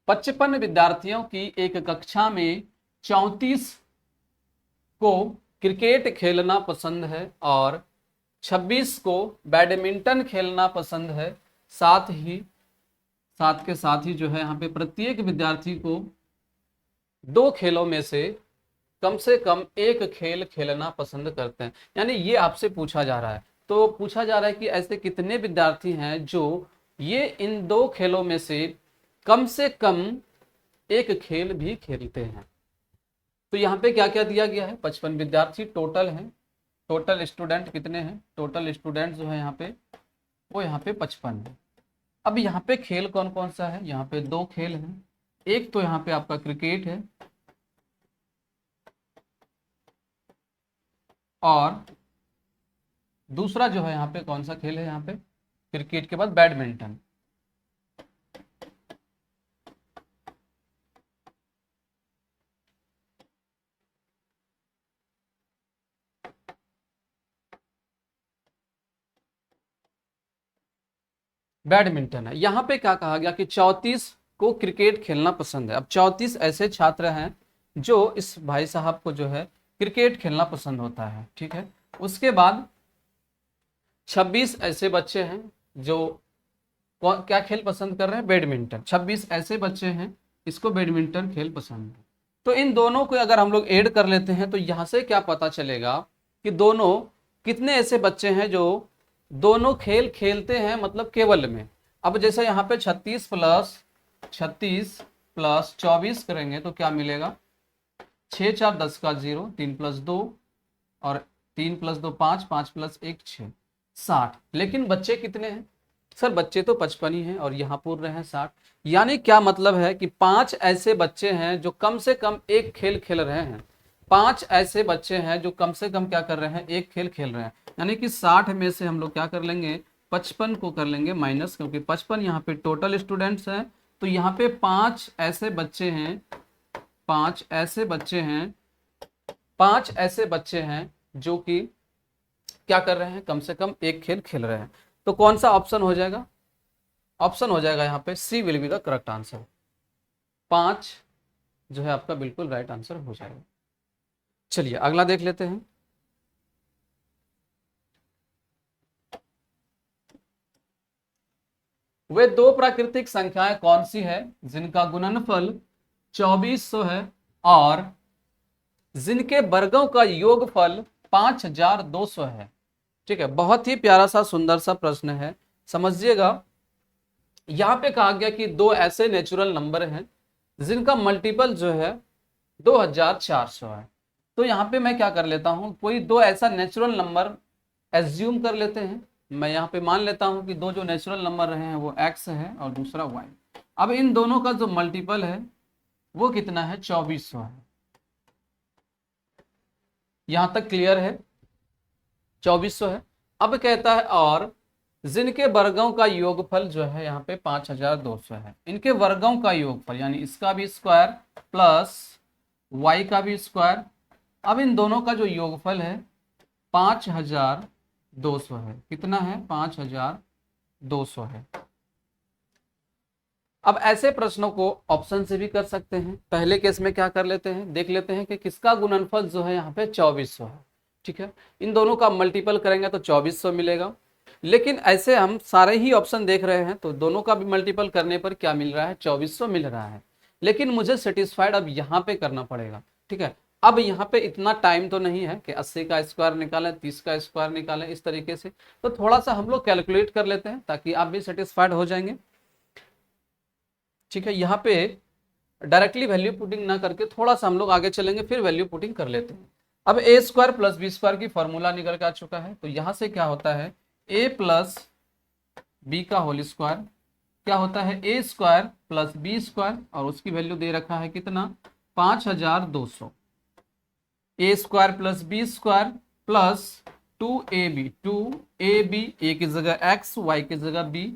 55 विद्यार्थियों की एक कक्षा में 34 को क्रिकेट खेलना पसंद है और 26 को बैडमिंटन खेलना पसंद है। साथ के साथ ही जो है यहाँ पे प्रत्येक विद्यार्थी को 2 खेलों में से कम एक खेल खेलना पसंद करते हैं। यानी ये आपसे पूछा जा रहा है, तो पूछा जा रहा है कि ऐसे कितने विद्यार्थी हैं जो ये इन 2 खेलों में से कम एक खेल भी खेलते हैं। तो यहाँ पे क्या क्या दिया गया है, 55 विद्यार्थी टोटल हैं, टोटल स्टूडेंट कितने हैं, टोटल स्टूडेंट जो है यहाँ पे वो यहाँ पे 55 है। अब यहाँ पे खेल कौन कौन सा है, यहाँ पे 2 खेल हैं। एक तो यहाँ पे आपका क्रिकेट है और दूसरा जो है यहाँ पे कौन सा खेल है, यहाँ पे क्रिकेट के बाद बैडमिंटन। बैडमिंटन है। यहाँ पे क्या कहा गया कि 34 को क्रिकेट खेलना पसंद है। अब 34 ऐसे छात्र हैं जो इस भाई साहब को जो है क्रिकेट खेलना पसंद होता है। ठीक है, उसके बाद 26 ऐसे बच्चे हैं जो क्या खेल पसंद कर रहे हैं, बैडमिंटन। 26 ऐसे बच्चे हैं इसको बैडमिंटन खेल पसंद है। तो इन दोनों को अगर हम लोग ऐड कर लेते हैं तो यहाँ से क्या पता चलेगा कि दोनों कितने ऐसे बच्चे हैं जो दोनों खेल खेलते हैं, मतलब केवल में। अब जैसे यहाँ पे 36 प्लस 24 करेंगे तो क्या मिलेगा, 6 4 10 का 0, 3 प्लस 2 और 3 प्लस 2 5, 5 प्लस 1 6, 60। लेकिन बच्चे कितने हैं सर, बच्चे तो 55 ही हैं और यहाँ पूर्ण रहे हैं 60। यानी क्या मतलब है कि 5 ऐसे बच्चे हैं जो कम से कम एक खेल खेल रहे हैं। 5 ऐसे बच्चे हैं जो कम से कम क्या कर रहे हैं, एक खेल खेल रहे हैं। यानी कि 60 में से हम लोग क्या कर लेंगे, 55 को कर लेंगे माइनस, क्योंकि 55 यहाँ पे टोटल स्टूडेंट्स हैं। तो यहाँ पे 5 ऐसे बच्चे हैं, 5 ऐसे बच्चे हैं, 5 ऐसे बच्चे हैं जो कि क्या कर रहे हैं, कम से कम एक खेल खेल रहे हैं। तो कौन सा ऑप्शन हो जाएगा, ऑप्शन हो जाएगा यहाँ पे C will be the correct answer. 5 जो है आपका बिल्कुल राइट आंसर हो जाएगा। चलिए अगला देख लेते हैं। वे 2 प्राकृतिक संख्याएं कौन सी है जिनका गुणनफल 2400 है और जिनके वर्गों का योगफल 5200 है। ठीक है, बहुत ही प्यारा सा सुंदर सा प्रश्न है, समझिएगा। यहाँ पे कहा गया कि 2 ऐसे नेचुरल नंबर हैं जिनका मल्टीपल जो है 2400 है। तो यहाँ पे मैं क्या कर लेता हूँ, कोई 2 ऐसा नेचुरल नंबर एज्यूम कर लेते हैं। मैं यहाँ पे मान लेता हूँ कि 2 जो नेचुरल नंबर रहे हैं वो x है और दूसरा y। अब इन दोनों का जो मल्टीपल है वो कितना है, 2400 है। यहां तक क्लियर है, 2400 है। अब कहता है और जिनके वर्गों का योगफल जो है यहाँ पे 5200 है। इनके वर्गों का योगफल यानी इसका भी स्क्वायर प्लस y का भी स्क्वायर। अब इन दोनों का जो योगफल है 5200 है। कितना है? 5200 है। अब ऐसे प्रश्नों को ऑप्शन से भी कर सकते हैं। पहले केस में क्या कर लेते हैं, देख लेते हैं कि किसका गुणनफल जो है यहाँ पे 2400 है। ठीक है, इन दोनों का मल्टीपल करेंगे तो 2400 मिलेगा। लेकिन ऐसे हम सारे ही ऑप्शन देख रहे हैं तो दोनों का भी मल्टीपल करने पर क्या मिल रहा है? 2400 मिल रहा है। लेकिन मुझे सेटिस्फाइड अब यहाँ पे करना पड़ेगा। ठीक है, अब यहाँ पे इतना टाइम तो नहीं है कि 80 का स्क्वायर निकालें, 30 का स्क्वायर निकालें इस तरीके से। तो थोड़ा सा हम लोग कैलकुलेट कर लेते हैं ताकि आप भी सेटिस्फाइड हो जाएंगे। ठीक है, यहाँ पे डायरेक्टली वैल्यू पुटिंग ना करके थोड़ा सा हम लोग आगे चलेंगे, फिर वैल्यू पुटिंग कर लेते हैं। अब ए स्क्वायर प्लस बी स्क्वायर की फॉर्मूला निकल के आ चुका है। तो यहाँ से क्या होता है? ए प्लस बी का होल स्क्वायर क्या होता है? A square plus B square, और उसकी वैल्यू दे रखा है कितना? 5200। A square plus B square plus 2ab, 2ab, A की जगह x, y की जगह b,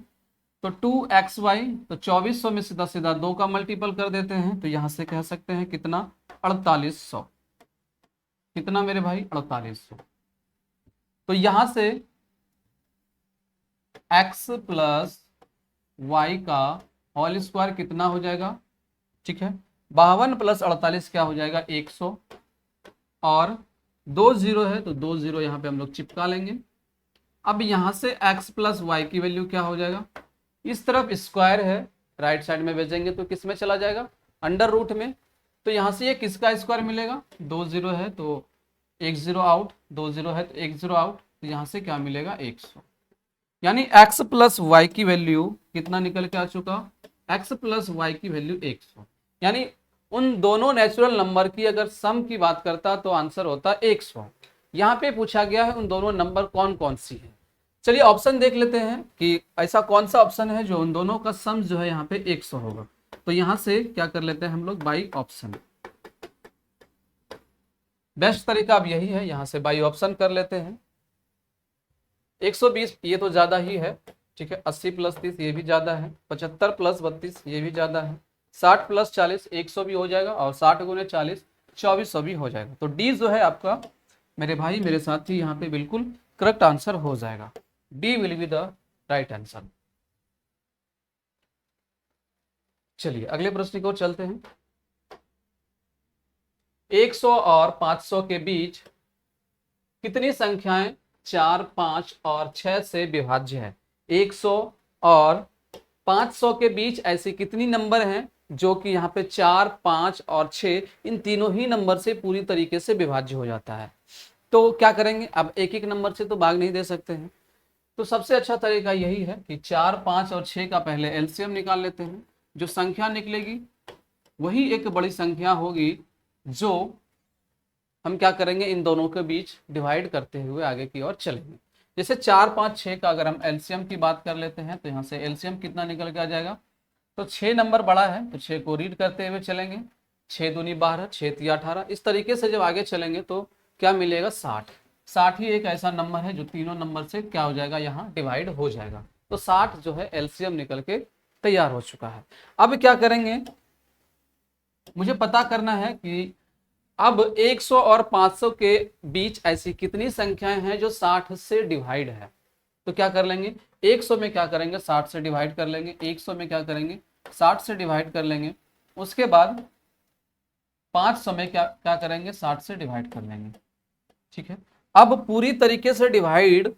तो 2xy, तो 2400 में सीधा सीधा 2 का मल्टीपल कर देते हैं तो यहां से कह सकते हैं कितना? 4800। कितना मेरे भाई? 4800। तो यहां से x प्लस वाई का होल स्क्वायर कितना हो जाएगा? ठीक है, 52 प्लस 48 क्या हो जाएगा? 100, और 2 जीरो है तो 2 जीरो यहाँ पे हम लोग चिपका लेंगे। अब यहाँ से x प्लस वाई की वैल्यू क्या हो जाएगा? इस तरफ स्क्वायर है, राइट साइड में भेजेंगे तो किस में चला जाएगा? अंडर रूट में। तो यहाँ से ये किसका स्क्वायर मिलेगा? 2 जीरो है तो 1 जीरो आउट, 2 जीरो है तो 1 जीरो आउट, तो यहाँ से क्या मिलेगा? 100। यानी x प्लस वाई की वैल्यू कितना निकल के आ चुका? x प्लस वाई की वैल्यू 100। यानी उन दोनों नेचुरल नंबर की अगर सम की बात करता तो आंसर होता 100। यहाँ पे पूछा गया है उन दोनों नंबर कौन कौन सी है। चलिए ऑप्शन देख लेते हैं कि ऐसा कौन सा ऑप्शन है जो उन दोनों का सम जो है यहाँ पे 100 होगा। तो यहाँ से क्या कर लेते हैं हम लोग? By option. बेस्ट तरीका अब यही है, यहाँ से बाई ऑप्शन कर लेते हैं। 120 ये तो ज्यादा ही है। ठीक है, 80 प्लस 30 ये भी ज्यादा है, 75 प्लस 32 ये भी ज्यादा है, 60 प्लस 40 100 भी हो जाएगा, और 60 गुने 40 2400 भी हो जाएगा। तो डी जो है आपका मेरे भाई मेरे साथी यहाँ पे बिल्कुल करेक्ट आंसर हो जाएगा। D will be the right answer. चलिए अगले प्रश्न को चलते हैं। 100 और 500 के बीच कितनी संख्याएं 4, 5 और 6 से विभाज्य है? 100 और 500 के बीच ऐसी कितनी नंबर हैं जो कि यहाँ पे 4, 5 और 6 इन तीनों ही नंबर से पूरी तरीके से विभाज्य हो जाता है? तो क्या करेंगे? अब एक एक नंबर से तो भाग नहीं दे सकते हैं, तो सबसे अच्छा तरीका यही है कि 4, 5 और 6 का पहले एलसीएम निकाल लेते हैं। जो संख्या निकलेगी वही एक बड़ी संख्या होगी जो हम क्या करेंगे? इन दोनों के बीच डिवाइड करते हुए आगे की ओर चलेंगे। जैसे 4, 5, 6 का अगर हम एलसीएम की बात कर लेते हैं तो यहाँ से एलसीएम कितना निकल के आ जाएगा? तो 6 नंबर बड़ा है तो 6 को रीड करते हुए चलेंगे। 6 दूनी 12, 6 तिया 18, इस तरीके से जब आगे चलेंगे तो क्या मिलेगा? 60। 60 ही एक ऐसा नंबर है जो तीनों नंबर से क्या हो जाएगा? यहाँ डिवाइड हो जाएगा। तो 60 जो है एलसीएम निकल के तैयार हो चुका है। अब क्या करेंगे? मुझे पता करना है कि अब 100 और 500 के बीच ऐसी कितनी संख्याएं हैं जो 60 से डिवाइड है। तो क्या कर लेंगे? 100 में क्या करेंगे? 60 से डिवाइड कर लेंगे। 100 में क्या करेंगे? 60 से डिवाइड कर लेंगे। उसके बाद 500 में क्या क्या करेंगे? 60 से डिवाइड कर लेंगे। ठीक है, अब पूरी तरीके से डिवाइड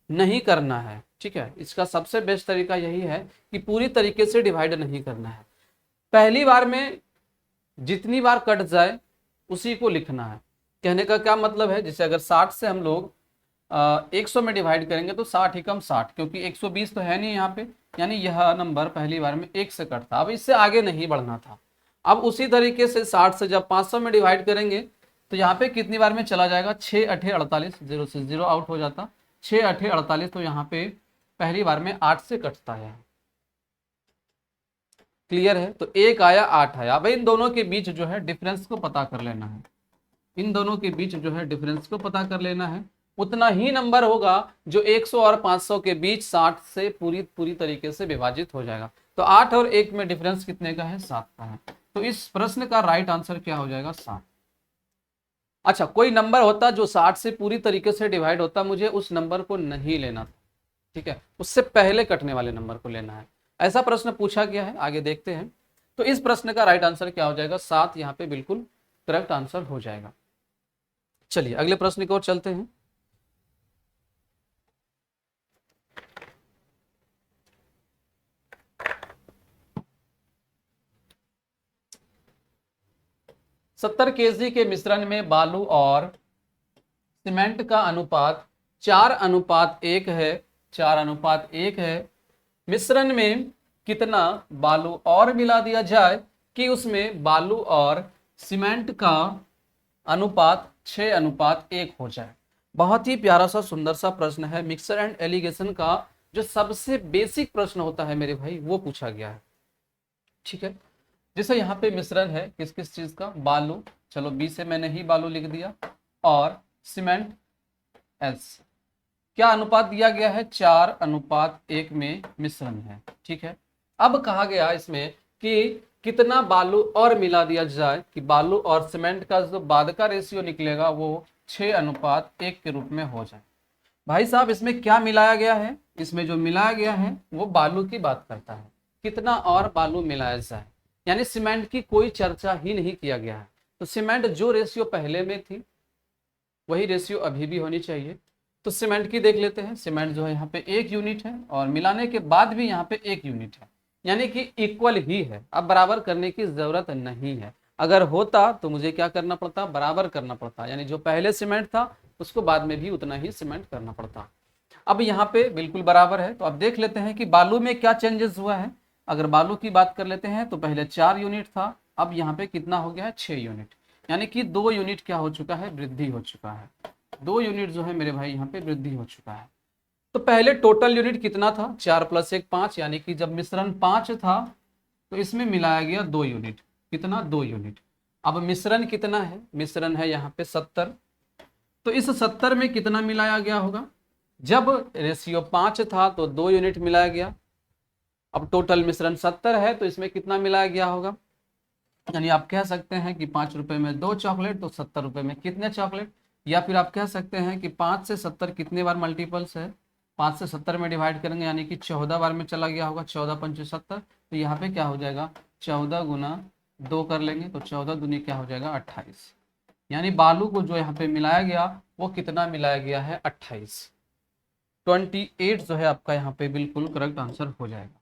नहीं करना है। ठीक है, इसका सबसे बेस्ट तरीका यही है कि पूरी तरीके से डिवाइड नहीं करना है। पहली बार में जितनी बार कट जाए उसी को लिखना है। कहने का क्या मतलब है? जैसे अगर 60 से हम लोग 100 में डिवाइड करेंगे तो 60 ही कम 60, क्योंकि 120 तो है नहीं यहाँ पे, यानी यह नंबर पहली बार में 1 से कटता। अब इससे आगे नहीं बढ़ना था। अब उसी तरीके से 60 से जब 500 में डिवाइड करेंगे तो यहाँ पे कितनी बार में चला जाएगा? 6 8 48, 0 से 0 आउट हो जाता, 6 8 48, तो यहाँ पे पहली बार में 8 से कटता है। क्लियर है? तो 1 आया 8 आया। अब इन दोनों के बीच जो है डिफरेंस को पता कर लेना है। इन दोनों के बीच जो है डिफरेंस को पता कर लेना है। उतना ही नंबर होगा जो 100 और 500 के बीच 60 से पूरी तरीके से विभाजित हो जाएगा। तो 8 और 1 में डिफरेंस कितने का है? 7 का है। तो इस प्रश्न का राइट आंसर क्या हो जाएगा? 7। अच्छा, कोई नंबर होता जो 60 से पूरी तरीके से डिवाइड होता, मुझे उस नंबर को नहीं लेना था, ठीक है, उससे पहले कटने वाले नंबर को लेना है। ऐसा प्रश्न पूछा गया है, आगे देखते हैं। तो इस प्रश्न का राइट आंसर क्या हो जाएगा, 7 यहाँ पे बिल्कुल करेक्ट आंसर हो जाएगा। चलिए अगले प्रश्न की ओर चलते हैं। सत्तर केजी के मिश्रण में बालू और सीमेंट का अनुपात 4:1 है, 4:1 है। मिश्रण में कितना बालू और मिला दिया जाए कि उसमें बालू और सीमेंट का अनुपात 6:1 हो जाए। बहुत ही प्यारा सा सुंदर सा प्रश्न है। मिक्सर एंड एलिगेशन का जो सबसे बेसिक प्रश्न होता है मेरे भाई, वो पूछा गया है, ठीक है। जैसे यहाँ पे मिश्रण है किस किस चीज का, बालू, चलो बी से मैंने ही बालू लिख दिया, और सीमेंट एस। क्या अनुपात दिया गया है, 4:1 में मिश्रण है, ठीक है। अब कहा गया इसमें कि कितना बालू और मिला दिया जाए कि बालू और सीमेंट का जो बाद का रेशियो निकलेगा वो 6:1 के रूप में हो जाए। भाई साहब इसमें क्या मिलाया गया है, इसमें जो मिलाया गया है वो बालू की बात करता है, कितना और बालू मिलाया जाए, यानी सीमेंट की कोई चर्चा ही नहीं किया गया है। तो सीमेंट जो रेशियो पहले में थी वही रेशियो अभी भी होनी चाहिए। तो सीमेंट की देख लेते हैं। सीमेंट जो है यहाँ पे 1 यूनिट है और मिलाने के बाद भी यहाँ पे 1 यूनिट है, यानी कि इक्वल ही है। अब बराबर करने की जरूरत नहीं है, अगर होता तो मुझे क्या करना पड़ता, बराबर करना पड़ता, यानी जो पहले सीमेंट था उसको बाद में भी उतना ही सीमेंट करना पड़ता। अब यहाँ पे बिल्कुल बराबर है। तो अब देख लेते हैं कि बालू में क्या चेंजेस हुआ है। अगर बालू की बात कर लेते हैं तो पहले 4 यूनिट था, अब यहाँ पे कितना हो गया है, 6 यूनिट, यानी कि 2 यूनिट क्या हो चुका है, वृद्धि हो चुका है। 2 यूनिट जो है मेरे भाई यहाँ पे वृद्धि हो चुका है। तो पहले टोटल यूनिट कितना था, 4 + 1 5, यानी कि जब मिश्रण 5 था तो इसमें मिलाया गया 2 यूनिट, कितना, 2 यूनिट। अब मिश्रण कितना है, मिश्रण है यहाँ पे 70, तो इस 70 में कितना मिलाया गया होगा, जब रेशियो 5 था तो 2 यूनिट मिलाया गया। अब टोटल मिश्रण 70 है तो इसमें कितना मिलाया गया होगा, यानी आप कह सकते हैं कि 5 रुपए में 2 चॉकलेट, तो 70 रुपए में कितने चॉकलेट। या फिर आप कह सकते हैं कि 5 से 70 कितने बार मल्टीपल्स है, 5 से 70 में डिवाइड करेंगे यानी कि 14 बार में चला गया होगा, 14 × 70, तो यहाँ पे क्या हो जाएगा, 14 × 2 कर लेंगे तो 14 दूनी क्या हो जाएगा, 28। यानी बालू को जो यहाँ पे मिलाया गया वो कितना मिलाया गया है, 28। 28 जो है आपका यहाँ पे बिल्कुल करेक्ट आंसर हो जाएगा।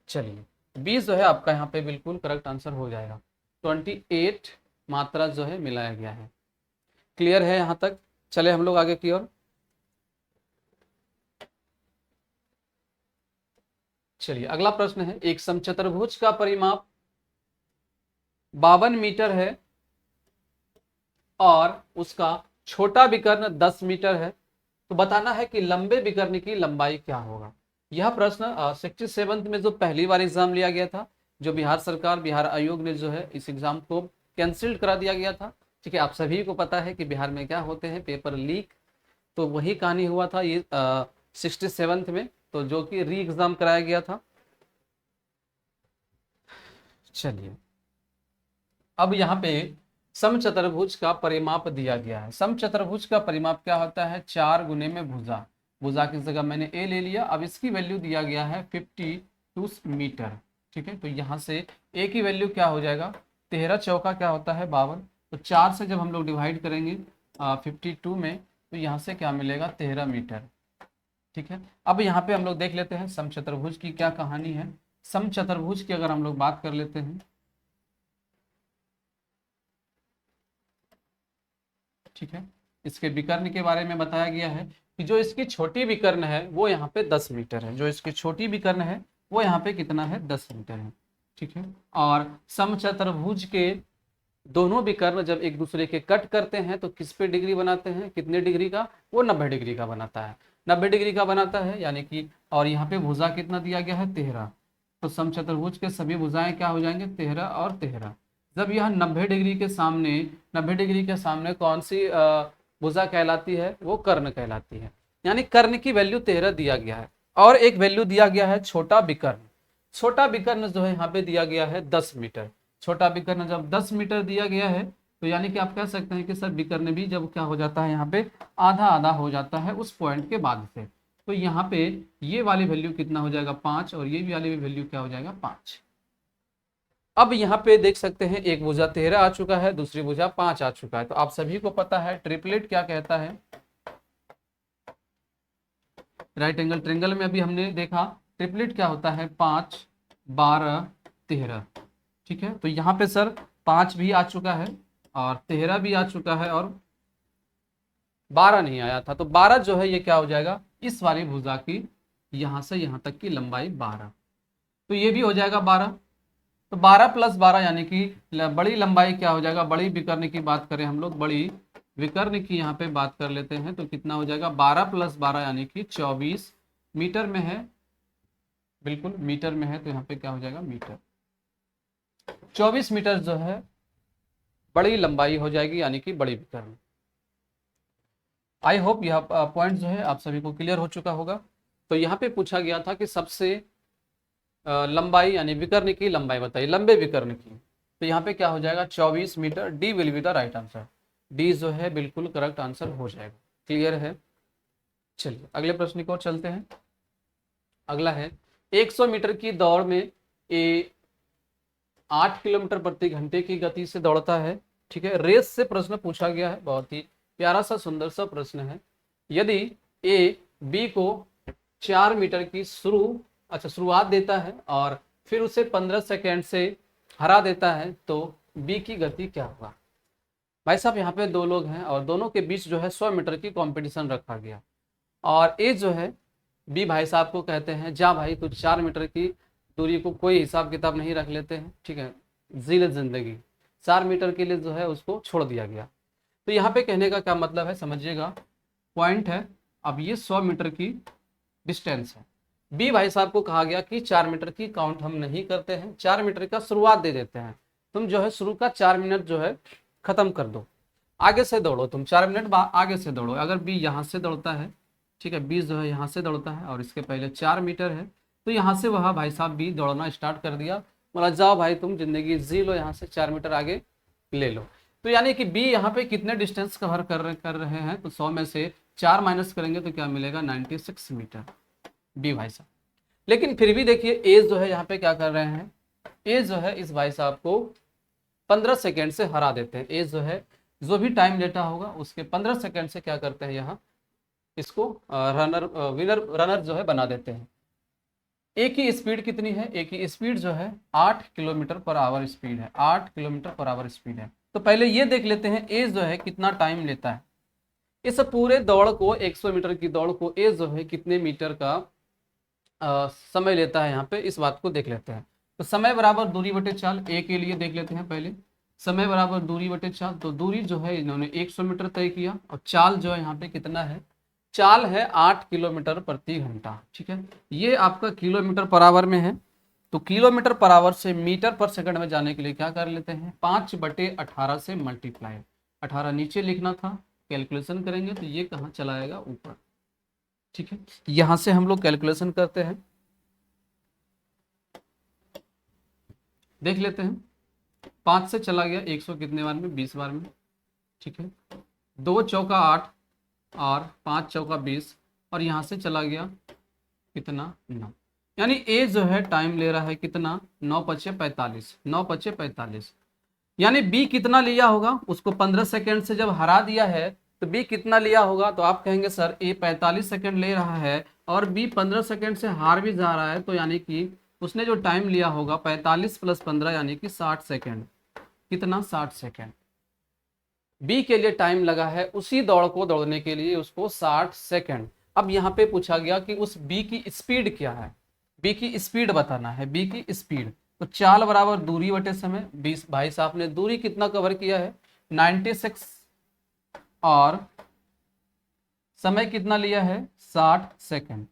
चलिए 20 जो है आपका यहाँ पे बिल्कुल करेक्ट आंसर हो जाएगा। 28 मात्रा जो है मिलाया गया है। क्लियर है यहाँ तक, चले हम लोग आगे की ओर। चलिए अगला प्रश्न है, एक समचतुर्भुज का परिमाप 52 मीटर है और उसका छोटा विकर्ण 10 मीटर है, तो बताना है कि लंबे विकर्ण की लंबाई क्या होगा। यह प्रश्न 67 में जो पहली बार एग्जाम लिया गया था, जो बिहार सरकार, बिहार आयोग ने जो है इस एग्जाम को कैंसिल करा दिया गया था, ठीक है। आप सभी को पता है कि बिहार में क्या होते हैं, पेपर लीक, तो वही कहानी हुआ था ये 67 में, तो जो कि री एग्जाम कराया गया था। चलिए अब यहाँ पे समचतुर्भुज का परिमाप दिया गया है। समचतुर्भुज का परिमाप क्या होता है, 4 गुने में भुजा, भुजा की जगह मैंने ए ले लिया। अब इसकी वैल्यू दिया गया है 52 मीटर, ठीक है। तो यहाँ से ए की वैल्यू क्या हो जाएगा, 13 चौका क्या होता है 52, तो 4 से जब हम लोग डिवाइड करेंगे 52 में, तो यहाँ से क्या मिलेगा, 13 मीटर, ठीक है। अब यहाँ पे हम लोग देख लेते हैं समचतुर्भुज की क्या कहानी है। समचतुर्भुज की अगर हम लोग बात कर लेते हैं, ठीक है, इसके विकर्ण के बारे में बताया गया है कि जो इसकी छोटी विकर्ण है वो यहाँ पे 10 मीटर है, जो इसकी छोटी विकर्ण है वो यहाँ पे कितना है, 10 मीटर है, ठीक है। और समचतुर्भुज के दोनों विकर्ण जब एक दूसरे के कट करते हैं तो किस पे डिग्री बनाते हैं, कितने डिग्री का, वो 90 डिग्री का बनाता है, 90 डिग्री का बनाता है, यानी कि, और यहाँ पे भुजा कितना दिया गया है, 13, तो समचतुर्भुज के सभी भुजाएं क्या हो जाएंगे, 13 और 13। जब यह 90 डिग्री के सामने, 90 डिग्री के सामने कौन सी भुजा कहलाती है, वो कर्ण कहलाती है, यानी कर्ण की वैल्यू 13 दिया गया है। और एक वैल्यू दिया गया है छोटा विकर्ण, छोटा विकर्ण जो है यहाँ पे दिया गया है 10 मीटर। छोटा विकर्ण जब 10 मीटर दिया गया है तो यानी कि आप कह सकते हैं कि सर विकर्ण भी जब क्या हो जाता है यहाँ पे आधा आधा हो जाता है उस पॉइंट के बाद से, तो यहाँ पे ये वाली वैल्यू कितना हो जाएगा 5 और ये वाली वैल्यू क्या हो जाएगा 5। अब यहाँ पे देख सकते हैं एक भुजा 13 आ चुका है, दूसरी भुजा 5 आ चुका है। तो आप सभी को पता है ट्रिपलेट क्या कहता है, राइट एंगल ट्रायंगल में अभी हमने देखा ट्रिपलेट क्या होता है 5 12 13। ठीक है, तो यहाँ पे सर 5 भी आ चुका है और 13 भी आ चुका है और 12 नहीं आया था, तो 12 जो है ये क्या हो जाएगा इस वाली भुजा की यहां से यहां तक की लंबाई 12, तो ये भी हो जाएगा 12। तो 12 प्लस 12 यानी कि बड़ी लंबाई क्या हो जाएगा, बड़ी विकर्ण की बात करें हम लोग, बड़ी विकर्ण की यहाँ पे बात कर लेते हैं, तो कितना हो जाएगा 12 प्लस 12 यानी कि 24 मीटर में है, बिल्कुल मीटर में है, तो यहाँ पे क्या हो जाएगा मीटर, 24 मीटर जो है बड़ी लंबाई हो जाएगी यानी कि बड़ी विकर्ण। आई होप यह पॉइंट जो है आप सभी को क्लियर हो चुका होगा। तो यहाँ पे पूछा गया था कि सबसे लंबाई यानी विकर्ण की लंबाई बताइए, लंबे विकर्ण की, तो यहाँ पे क्या हो जाएगा 24 metre. D will be the right answer, D जो है बिल्कुल करेक्ट आंसर हो जाएगा। क्लियर है, चलिए अगले प्रश्न की ओर चलते हैं। अगला है 100 मीटर की दौड़ में ए 8 किलोमीटर प्रति घंटे की गति से दौड़ता है। ठीक है, रेस से प्रश्न पूछा गया है, बहुत ही प्यारा सा सुंदर सा प्रश्न है। यदि ए बी को 4 मीटर की शुरुआत देता है और फिर उसे 15 सेकेंड से हरा देता है, तो बी की गति क्या होगा। भाई साहब यहाँ पे दो लोग हैं और दोनों के बीच जो है 100 मीटर की कंपटीशन रखा गया और ए जो है बी भाई साहब को कहते हैं जा भाई कुछ 4 मीटर की दूरी को कोई हिसाब किताब नहीं रख लेते हैं, ठीक है, जीले जिंदगी 4 मीटर के लिए जो है उसको छोड़ दिया गया। तो यहाँ पे कहने का क्या मतलब है समझिएगा, पॉइंट है अब ये 100 मीटर की डिस्टेंस है, बी भाई साहब को कहा गया कि 4 मीटर की काउंट हम नहीं करते हैं, 4 मीटर का शुरुआत दे देते हैं, तुम जो है शुरू का 4 मिनट जो है खत्म कर दो, आगे से दौड़ो, तुम 4 मिनट आगे से दौड़ो। अगर बी यहाँ से दौड़ता है, ठीक है, बी जो है यहाँ से दौड़ता है और इसके पहले 4 मीटर है, तो यहाँ से वह भाई साहब बी दौड़ना स्टार्ट कर दिया, बोला जाओ भाई तुम जिंदगी जी लो, यहाँ से 4 मीटर आगे ले लो। तो यानी कि बी यहाँ पे कितने डिस्टेंस कवर कर रहे हैं, तो 100 में से 4 माइनस करेंगे तो क्या मिलेगा 96 मीटर बी भाई साहब। लेकिन फिर भी देखिए ए जो है यहाँ पे क्या कर रहे हैं, ए जो है इस भाई साहब को 15 सेकेंड से हरा देते हैं। ए जो है जो भी टाइम लेटा होगा उसके 15 सेकेंड से क्या करते हैं यहाँ इसको रनर जो है बना देते हैं। ए की स्पीड कितनी है, ए की स्पीड जो है 8 किलोमीटर पर आवर स्पीड है, 8 किलोमीटर पर आवर स्पीड है। तो पहले ये देख लेते हैं ए जो है कितना टाइम लेता है, इस पूरे दौड़ को 100 मीटर की दौड़ को ए जो है कितने मीटर का समय लेता है, यहाँ पे इस बात को देख लेते हैं। तो समय बराबर दूरी बटे चाल, ए के लिए देख लेते हैं पहले, समय बराबर दूरी बटे चाल, तो दूरी जो है इन्होंने 100 मीटर तय किया और चाल जो है यहाँ पे कितना है, चाल है 8 किलोमीटर प्रति घंटा। ठीक है, ये आपका किलोमीटर पर आवर में है, तो किलोमीटर पर आवर से मीटर पर सेकंड में जाने के लिए क्या कर लेते हैं 5/18 से मल्टीप्लाई, 18 नीचे लिखना था, कैलकुलेशन करेंगे तो ये कहाँ चला आएगा ऊपर। ठीक है, यहां से हम लोग कैलकुलेशन करते हैं, देख लेते हैं 5 से चला गया 100 कितने बार में 20 बार में। ठीक है, 2 चौका 8 और 5 चौका 20 और यहां से चला गया कितना 9, यानी ए जो है टाइम ले रहा है कितना 9×5 = 45, 9×5 = 45, यानी बी कितना लिया होगा, उसको 15 सेकेंड से जब हरा दिया है तो बी कितना लिया होगा, तो आप कहेंगे सर ए 45 सेकेंड ले रहा है और बी 15 सेकेंड से हार भी जा रहा है, तो यानी कि उसने जो टाइम लिया होगा 45 + 15 यानी कि 60 सेकेंड, कितना 60 सेकेंड बी के लिए टाइम लगा है उसी दौड़ को दौड़ने के लिए उसको 60 सेकेंड। अब यहाँ पे पूछा गया कि उस बी की स्पीड क्या है, बी की स्पीड बताना है, बी की स्पीड, तो चाल बराबर दूरी बटे समय, 20 भाई साहब ने दूरी कितना कवर किया है 96 और समय कितना लिया है 60 सेकेंड,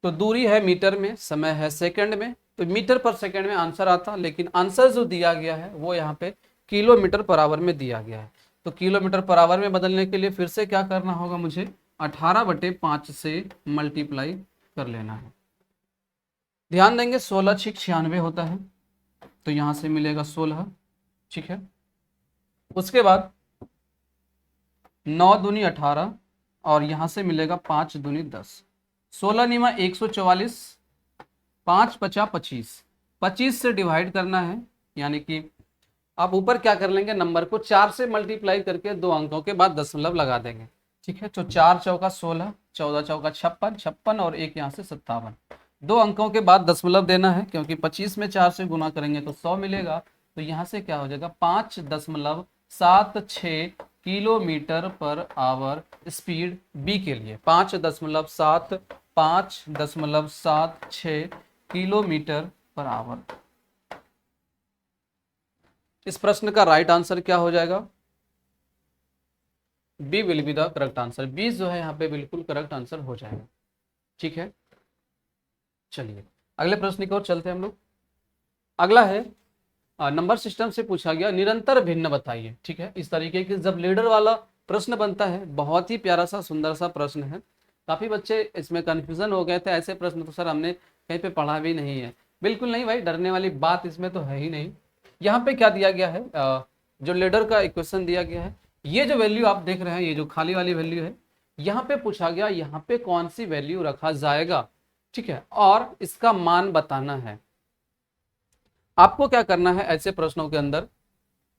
तो दूरी है मीटर में, समय है सेकंड में, तो मीटर पर सेकंड में आंसर आता, लेकिन आंसर जो दिया गया है वो यहाँ पे किलोमीटर पर आवर में दिया गया है। तो किलोमीटर पर आवर में बदलने के लिए फिर से क्या करना होगा, मुझे 18/5 से मल्टीप्लाई कर लेना है। ध्यान देंगे 16×6 = 96 होता है, तो यहाँ से मिलेगा 16। ठीक है, उसके बाद 9 दूनी 18 और यहां से मिलेगा 5 दूनी 10, 16 निमा 144, 5 पचा 25, 25 से डिवाइड करना है, यानी कि आप ऊपर क्या कर लेंगे, नंबर को 4 से मल्टीप्लाई करके 2 अंकों के बाद दशमलव लगा देंगे। ठीक है, तो 4 चौका 16, 14 चौका 56, 56 और एक यहाँ से 57, 2 अंकों के बाद दशमलव देना है, क्योंकि 25 में 4 से गुना करेंगे तो 100 मिलेगा। तो यहाँ से क्या हो जाएगा 5.76 kilometre per hour speed B के लिए, 5.76 किलोमीटर पर आवर। इस प्रश्न का राइट आंसर क्या हो जाएगा, B will be the correct answer. B जो है यहाँ पे बिल्कुल करेक्ट आंसर हो जाएगा। ठीक है, चलिए अगले प्रश्न की ओर चलते हैं हम लोग। अगला है नंबर सिस्टम से पूछा गया निरंतर भिन्न बताइए। ठीक है, इस तरीके के जब लीडर वाला प्रश्न बनता है, बहुत ही प्यारा सा सुंदर सा प्रश्न है। काफी बच्चे इसमें कंफ्यूजन हो गए थे, ऐसे प्रश्न तो सर हमने कहीं पे पढ़ा भी नहीं है। बिल्कुल नहीं भाई, डरने वाली बात इसमें तो है ही नहीं। यहाँ पे क्या दिया गया है, जो लीडर का इक्वेशन दिया गया है, ये जो वैल्यू आप देख रहे हैं, ये जो खाली वाली वैल्यू है, यहाँ पे पूछा गया यहाँ पे कौन सी वैल्यू रखा जाएगा। ठीक है, और इसका मान बताना है। आपको क्या करना है ऐसे प्रश्नों के अंदर,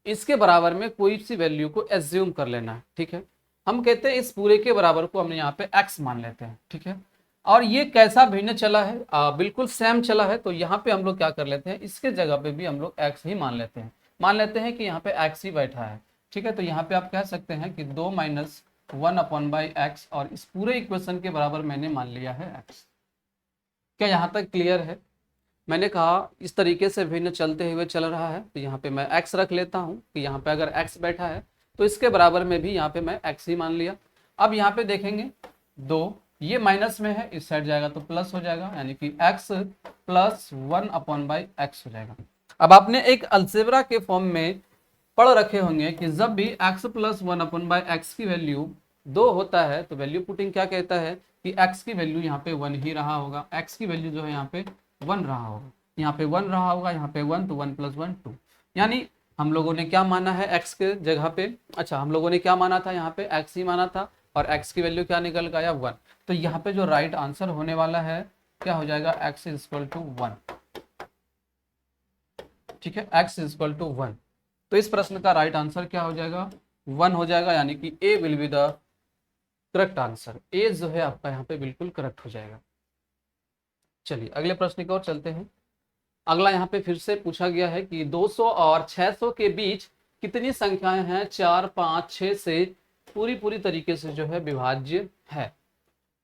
इसके बराबर में कोई सी वैल्यू को एज्यूम कर लेना है। ठीक है, हम कहते हैं इस पूरे के बराबर को हमने यहाँ पे x मान लेते हैं। ठीक है, और ये कैसा भिन्न चला है, बिल्कुल सेम चला है, तो यहाँ पे हम लोग क्या कर लेते हैं, इसके जगह पे भी हम लोग x ही मान लेते हैं। मान लेते हैं कि यहाँ पे x ही बैठा है। ठीक है, तो यहाँ पे आप कह सकते हैं कि 2 - 1/x, और इस पूरे इक्वेशन के बराबर मैंने मान लिया है x। क्या यहाँ तक क्लियर है? मैंने कहा इस तरीके से भिन्न चलते हुए चल रहा है, तो यहाँ पे मैं x रख लेता हूँ कि यहाँ पे अगर x बैठा है तो इसके बराबर में भी यहाँ पे मैं x ही मान लिया। अब यहाँ पे देखेंगे 2, ये माइनस में है, इस साइड जाएगा तो प्लस हो जाएगा, यानी कि x + 1/x हो जाएगा। अब आपने एक अलजेब्रा के फॉर्म में पढ़ रखे होंगे कि जब भी x + 1/x की वैल्यू 2 होता है तो वैल्यू पुटिंग क्या कहता है कि x की वैल्यू यहाँ पे 1 ही रहा होगा, x की वैल्यू जो है यहाँ पे 1 रहा होगा, यहाँ पे 1 रहा होगा, यहाँ पे 1, तो 1 + 1 2। यानी हम लोगों ने क्या माना है x के जगह पे, अच्छा हम लोगों ने क्या माना था, यहाँ पे x ही माना था, और x की वैल्यू क्या निकल गया 1। तो यहाँ पे जो राइट आंसर होने वाला है क्या हो जाएगा, x = 1। ठीक है, x = 1। तो इस प्रश्न का राइट आंसर क्या हो जाएगा, 1 हो जाएगा, यानी कि A will be the correct answer. A जो है आपका यहाँ पे बिल्कुल करेक्ट हो जाएगा। चलिए अगले प्रश्न की ओर चलते हैं। अगला यहाँ पे फिर से पूछा गया है कि 200 और 600 के बीच कितनी संख्याएं हैं 4, 5, 6 से पूरी तरीके से जो है विभाज्य है।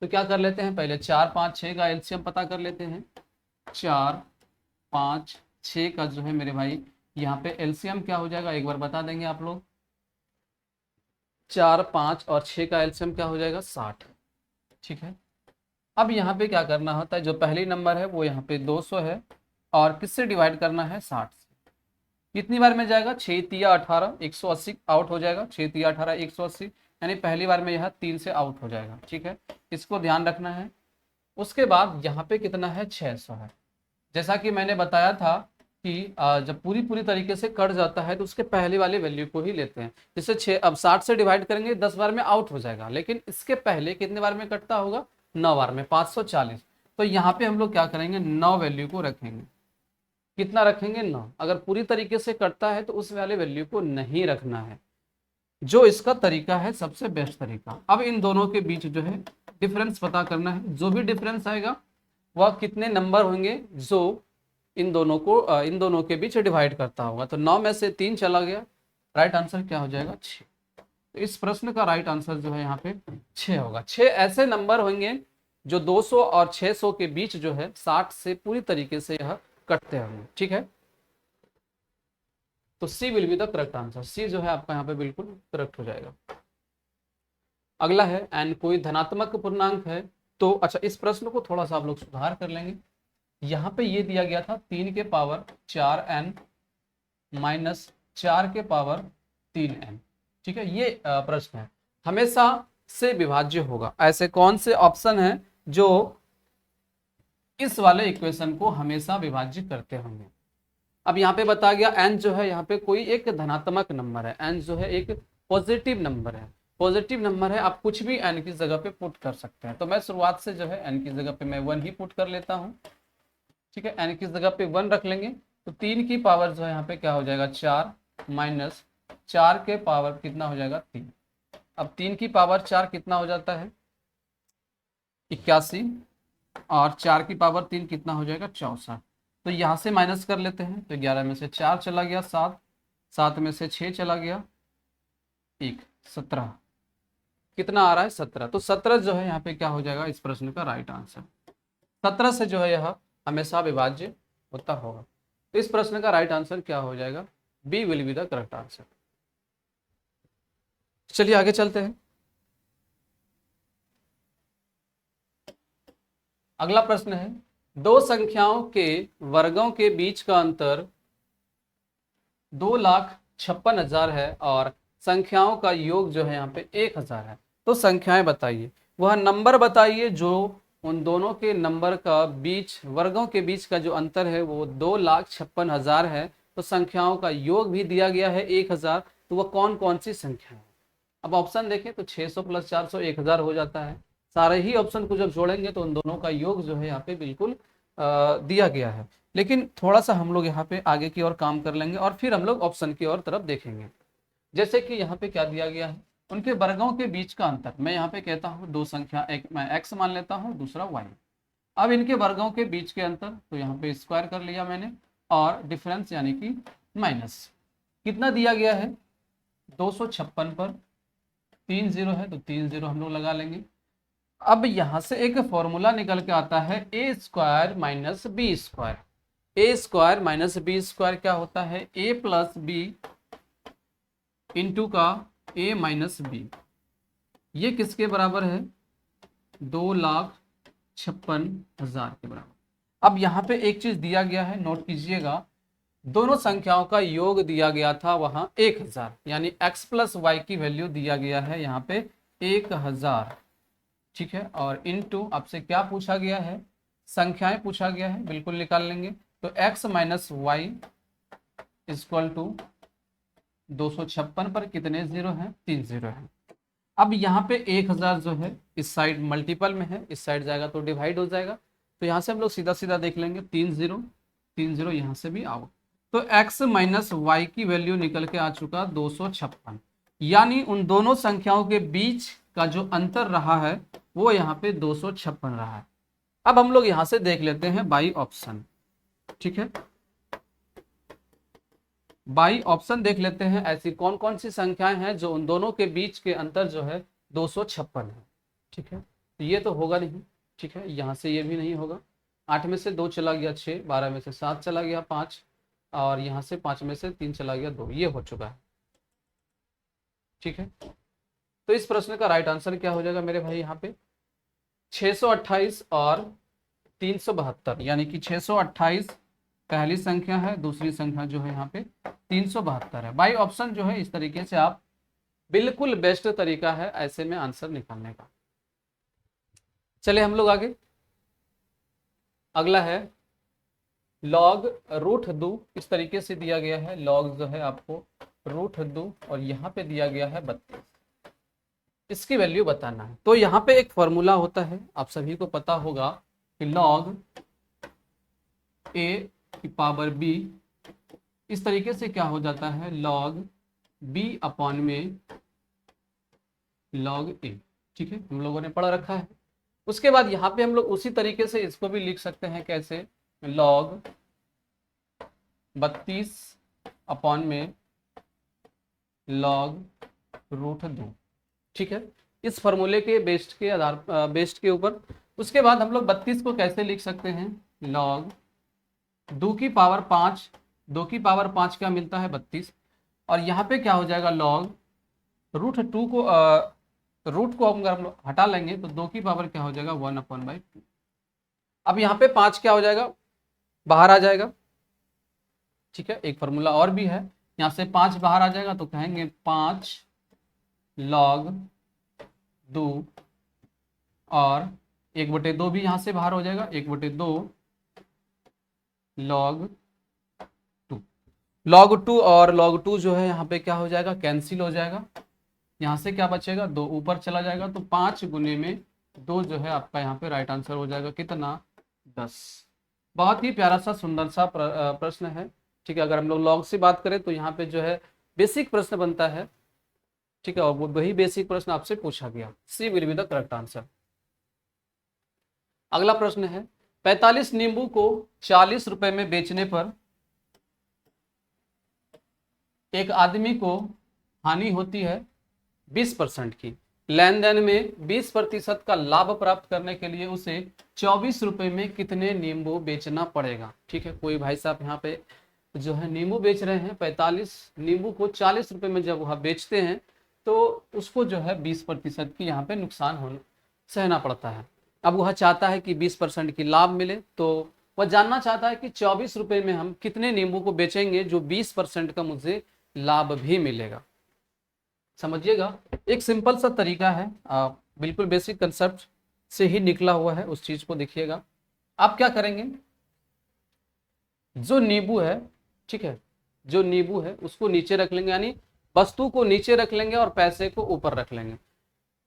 तो क्या कर लेते हैं, पहले 4, 5, 6 का एलसीएम पता कर लेते हैं। 4, 5, 6 का जो है मेरे भाई यहाँ पे एलसीएम क्या हो जाएगा, एक बार बता देंगे आप लोग। 4, 5 और 6 का एलसीएम क्या हो जाएगा, 60। ठीक है, अब यहाँ पे क्या करना होता है, जो पहली नंबर है वो यहाँ पे 200 है, और किससे डिवाइड करना है, 60 से। कितनी बार में जाएगा, 6 तिया 18, 180 आउट हो जाएगा, 6 तिया 18 180, यानी पहली बार में यह 3 से आउट हो जाएगा। ठीक है, इसको ध्यान रखना है। उसके बाद यहाँ पे कितना है, 600 है। जैसा कि मैंने बताया था कि जब पूरी तरीके से कट जाता है तो उसके पहले वाले वैल्यू को ही लेते हैं। जैसे 6, अब 60 से डिवाइड करेंगे 10 बार में आउट हो जाएगा, लेकिन इसके पहले कितने बार में कटता होगा, 9 बार में, 540। तो यहाँ पे हम लोग क्या करेंगे, 9 वैल्यू को रखेंगे। कितना रखेंगे, 9। अगर पूरी तरीके से कटता है तो उस वाले वैल्यू को नहीं रखना है, जो इसका तरीका है सबसे बेस्ट तरीका। अब इन दोनों के बीच जो है डिफरेंस पता करना है। जो भी डिफरेंस आएगा वह कितने नंबर होंगे जो इन दोनों के बीच डिवाइड करता होगा। तो 9 में से 3 चला गया, राइट आंसर क्या हो जाएगा, 6। तो इस प्रश्न का राइट आंसर जो है यहाँ पे 6 होगा। 6 ऐसे नंबर होंगे जो 200 और 600 के बीच जो है 60 से पूरी तरीके से यह कटते होंगे। ठीक है, तो C will be the correct answer. C जो है आपका यहाँ पे बिल्कुल करेक्ट हो जाएगा। अगला है एन कोई धनात्मक पूर्णांक है। तो अच्छा, इस प्रश्न को थोड़ा सा आप लोग सुधार कर लेंगे। यहाँ पे ये दिया गया था 3 के पावर 4n माइनस 4 के पावर 3n। ठीक है, ये प्रश्न है, हमेशा से विभाज्य होगा। ऐसे कौन से ऑप्शन हैं जो इस वाले इक्वेशन को हमेशा विभाज्य करते होंगे। अब यहाँ पे बता गया n जो है यहाँ पे कोई एक धनात्मक नंबर है, n जो है एक पॉजिटिव नंबर है, पॉजिटिव नंबर है, आप कुछ भी n की जगह पे पुट कर सकते हैं। तो मैं शुरुआत से जो है n की जगह पे मैं 1 ही पुट कर लेता हूँ, ठीक है, n की जगह पे 1 रख लेंगे। तो 3 की पावर जो है यहाँ पे क्या हो जाएगा 4 माइनस 4 के पावर कितना हो जाएगा 3। अब 3 की पावर 4 कितना हो जाता है 81, और 4 की पावर 3 कितना हो जाएगा 64। तो यहाँ से माइनस कर लेते हैं, तो 11 में से 4 चला गया 7, 7 में से 6 चला गया 1, 17, कितना आ रहा है 17। तो 17 जो है यहाँ पे क्या हो जाएगा इस प्रश्न का राइट आंसर। 17 से जो है यह हमेशा विभाज्य होता होगा। तो इस प्रश्न का राइट आंसर क्या हो जाएगा, B will be the correct answer. चलिए आगे चलते हैं। अगला प्रश्न है, दो संख्याओं के वर्गों के बीच का अंतर 2,56,000 है और संख्याओं का योग जो है यहाँ पे 1,000 है। तो संख्याएं बताइए, वह नंबर बताइए जो उन दोनों के नंबर का बीच, वर्गों के बीच का जो अंतर है वो 2,56,000 है। तो संख्याओं का योग भी दिया गया है 1,000। तो वह कौन कौन सी संख्या है। अब ऑप्शन देखें तो 600 + 400 1,000 हो जाता है। सारे ही ऑप्शन को जब जोड़ेंगे तो उन दोनों का योग जो है यहाँ पे बिल्कुल दिया गया है। लेकिन थोड़ा सा हम लोग यहाँ पे आगे की ओर काम कर लेंगे और फिर हम लोग ऑप्शन की ओर तरफ देखेंगे। जैसे कि यहाँ पे क्या दिया गया है, उनके वर्गों के बीच का अंतर। मैं यहाँ पे कहता हूँ दो संख्या, एक मैं x मान लेता हूँ, दूसरा y। अब इनके वर्गों के बीच के अंतर, तो यहाँ पे स्क्वायर कर लिया मैंने, और डिफरेंस यानी कि माइनस कितना दिया गया है 256 पर 3 0 है, तो 3 0 हम लोग लगा लेंगे। अब यहाँ से एक फॉर्मूला निकल के आता है a square minus B square. A square minus B square क्या होता है, a प्लस बी इंटू का a माइनस बी। ये किसके बराबर है 2,56,000 के बराबर। अब यहाँ पे एक चीज दिया गया है, नोट कीजिएगा, दोनों संख्याओं का योग दिया गया था वहां 1,000, यानी x प्लस वाई की वैल्यू दिया गया है यहाँ पे 1,000, ठीक है। और इनटू आपसे क्या पूछा गया है, संख्याएं पूछा गया है, बिल्कुल निकाल लेंगे। तो x minus y equal to 256 पर कितने जीरो हैं 3 जीरो हैं। अब यहाँ पे 1,000 जो है इस साइड मल्टीपल में है, इस साइड जाएगा तो डिवाइड हो जाएगा। तो यहाँ से हम लोग सीधा सीधा देख लेंगे 3 0 3 0 यहाँ से भी आओ। तो x माइनस वाई की वैल्यू निकल के आ चुका 256, यानी उन दोनों संख्याओं के बीच का जो अंतर रहा है वो यहाँ पे 256 रहा है। अब हम लोग यहाँ से देख लेते हैं बाई ऑप्शन, ठीक है, बाई ऑप्शन देख लेते हैं ऐसी कौन कौन सी संख्याएं हैं जो उन दोनों के बीच के अंतर जो है 256 है, ठीक है। तो ये तो होगा नहीं, ठीक है, यहाँ से ये भी नहीं होगा। 8 में से 2 चला गया 6, 12 में से 7 चला गया 5, और यहाँ से 5 में से 3 चला गया 2, ये हो चुका है, ठीक है। तो इस प्रश्न का राइट आंसर क्या हो जाएगा मेरे भाई, यहाँ पे 628 और 372, यानी कि 628 पहली संख्या है, दूसरी संख्या जो है यहाँ पे 372 है। बाई ऑप्शन जो है इस तरीके से आप बिल्कुल बेस्ट तरीका है ऐसे में आंसर निकालने का। चले हम लोग आगे। अगला है लॉग रूट 2, इस तरीके से दिया गया है, लॉग जो है आपको रूट 2 और यहाँ पे दिया गया है 32, इसकी वैल्यू बताना है। तो यहाँ पे एक फॉर्मूला होता है, आप सभी को पता होगा कि लॉग ए की पावर बी, इस तरीके से क्या हो जाता है लॉग बी अपॉन में लॉग ए, ठीक है, हम लोगों ने पढ़ रखा है। उसके बाद यहाँ पे हम लोग उसी तरीके से इसको भी लिख सकते हैं, कैसे, लॉग 32 अपॉन में लॉग रूट 2, ठीक है, इस फॉर्मूले के बेस्ड के आधार बेस्ड के ऊपर। उसके बाद हम लोग 32 को कैसे लिख सकते हैं, लॉग 2 की पावर 5, 2 की पावर 5 क्या मिलता है 32, और यहाँ पे क्या हो जाएगा लॉग रूट 2 को रूट को अगर हम लोग हटा लेंगे तो 2 की पावर क्या हो जाएगा 1/2। अब यहाँ पे 5 क्या हो जाएगा बाहर आ जाएगा, ठीक है, एक फॉर्मूला और भी है, यहाँ से 5 बाहर आ जाएगा तो कहेंगे 5 लॉग 2, और 1/2 भी यहाँ से बाहर हो जाएगा, 1/2 लॉग 2, log 2 और log 2 जो है यहाँ पे क्या हो जाएगा, कैंसिल हो जाएगा। यहाँ से क्या बचेगा, 2 ऊपर चला जाएगा, तो 5 गुने में 2 जो है आपका यहाँ पे राइट आंसर हो जाएगा कितना, 10। बहुत ही प्यारा सा सुंदर सा प्रश्न है। ठीक है, अगर हम लोग लॉग से बात करें तो यहाँ पे जो है बेसिक प्रश्न बनता है। ठीक है, और वो वही बेसिक प्रश्न आपसे पूछा गया, C will be the correct answer. अगला प्रश्न है, 45 नींबू को 40 रुपए में बेचने पर एक आदमी को हानि होती है 20% की। लेन देन में 20% का लाभ प्राप्त करने के लिए उसे 24 रुपए में कितने नींबू बेचना पड़ेगा। ठीक है, कोई भाई साहब यहाँ पे जो है नींबू बेच रहे हैं, 45 नींबू को 40 रुपए में जब वह बेचते हैं तो उसको जो है 20% की यहाँ पे नुकसान होना सहना पड़ता है। अब वह चाहता है कि 20% की लाभ मिले, तो वह जानना चाहता है कि 24 रुपए में हम कितने नींबू को बेचेंगे जो 20% का मुझे लाभ भी मिलेगा। समझिएगा, एक सिंपल सा तरीका है, बिल्कुल बेसिक कंसेप्ट से ही निकला हुआ है, उस चीज को देखिएगा। आप क्या करेंगे, जो नींबू है, ठीक है, जो नींबू है उसको नीचे रख लेंगे, यानी वस्तु को नीचे रख लेंगे और पैसे को ऊपर रख लेंगे।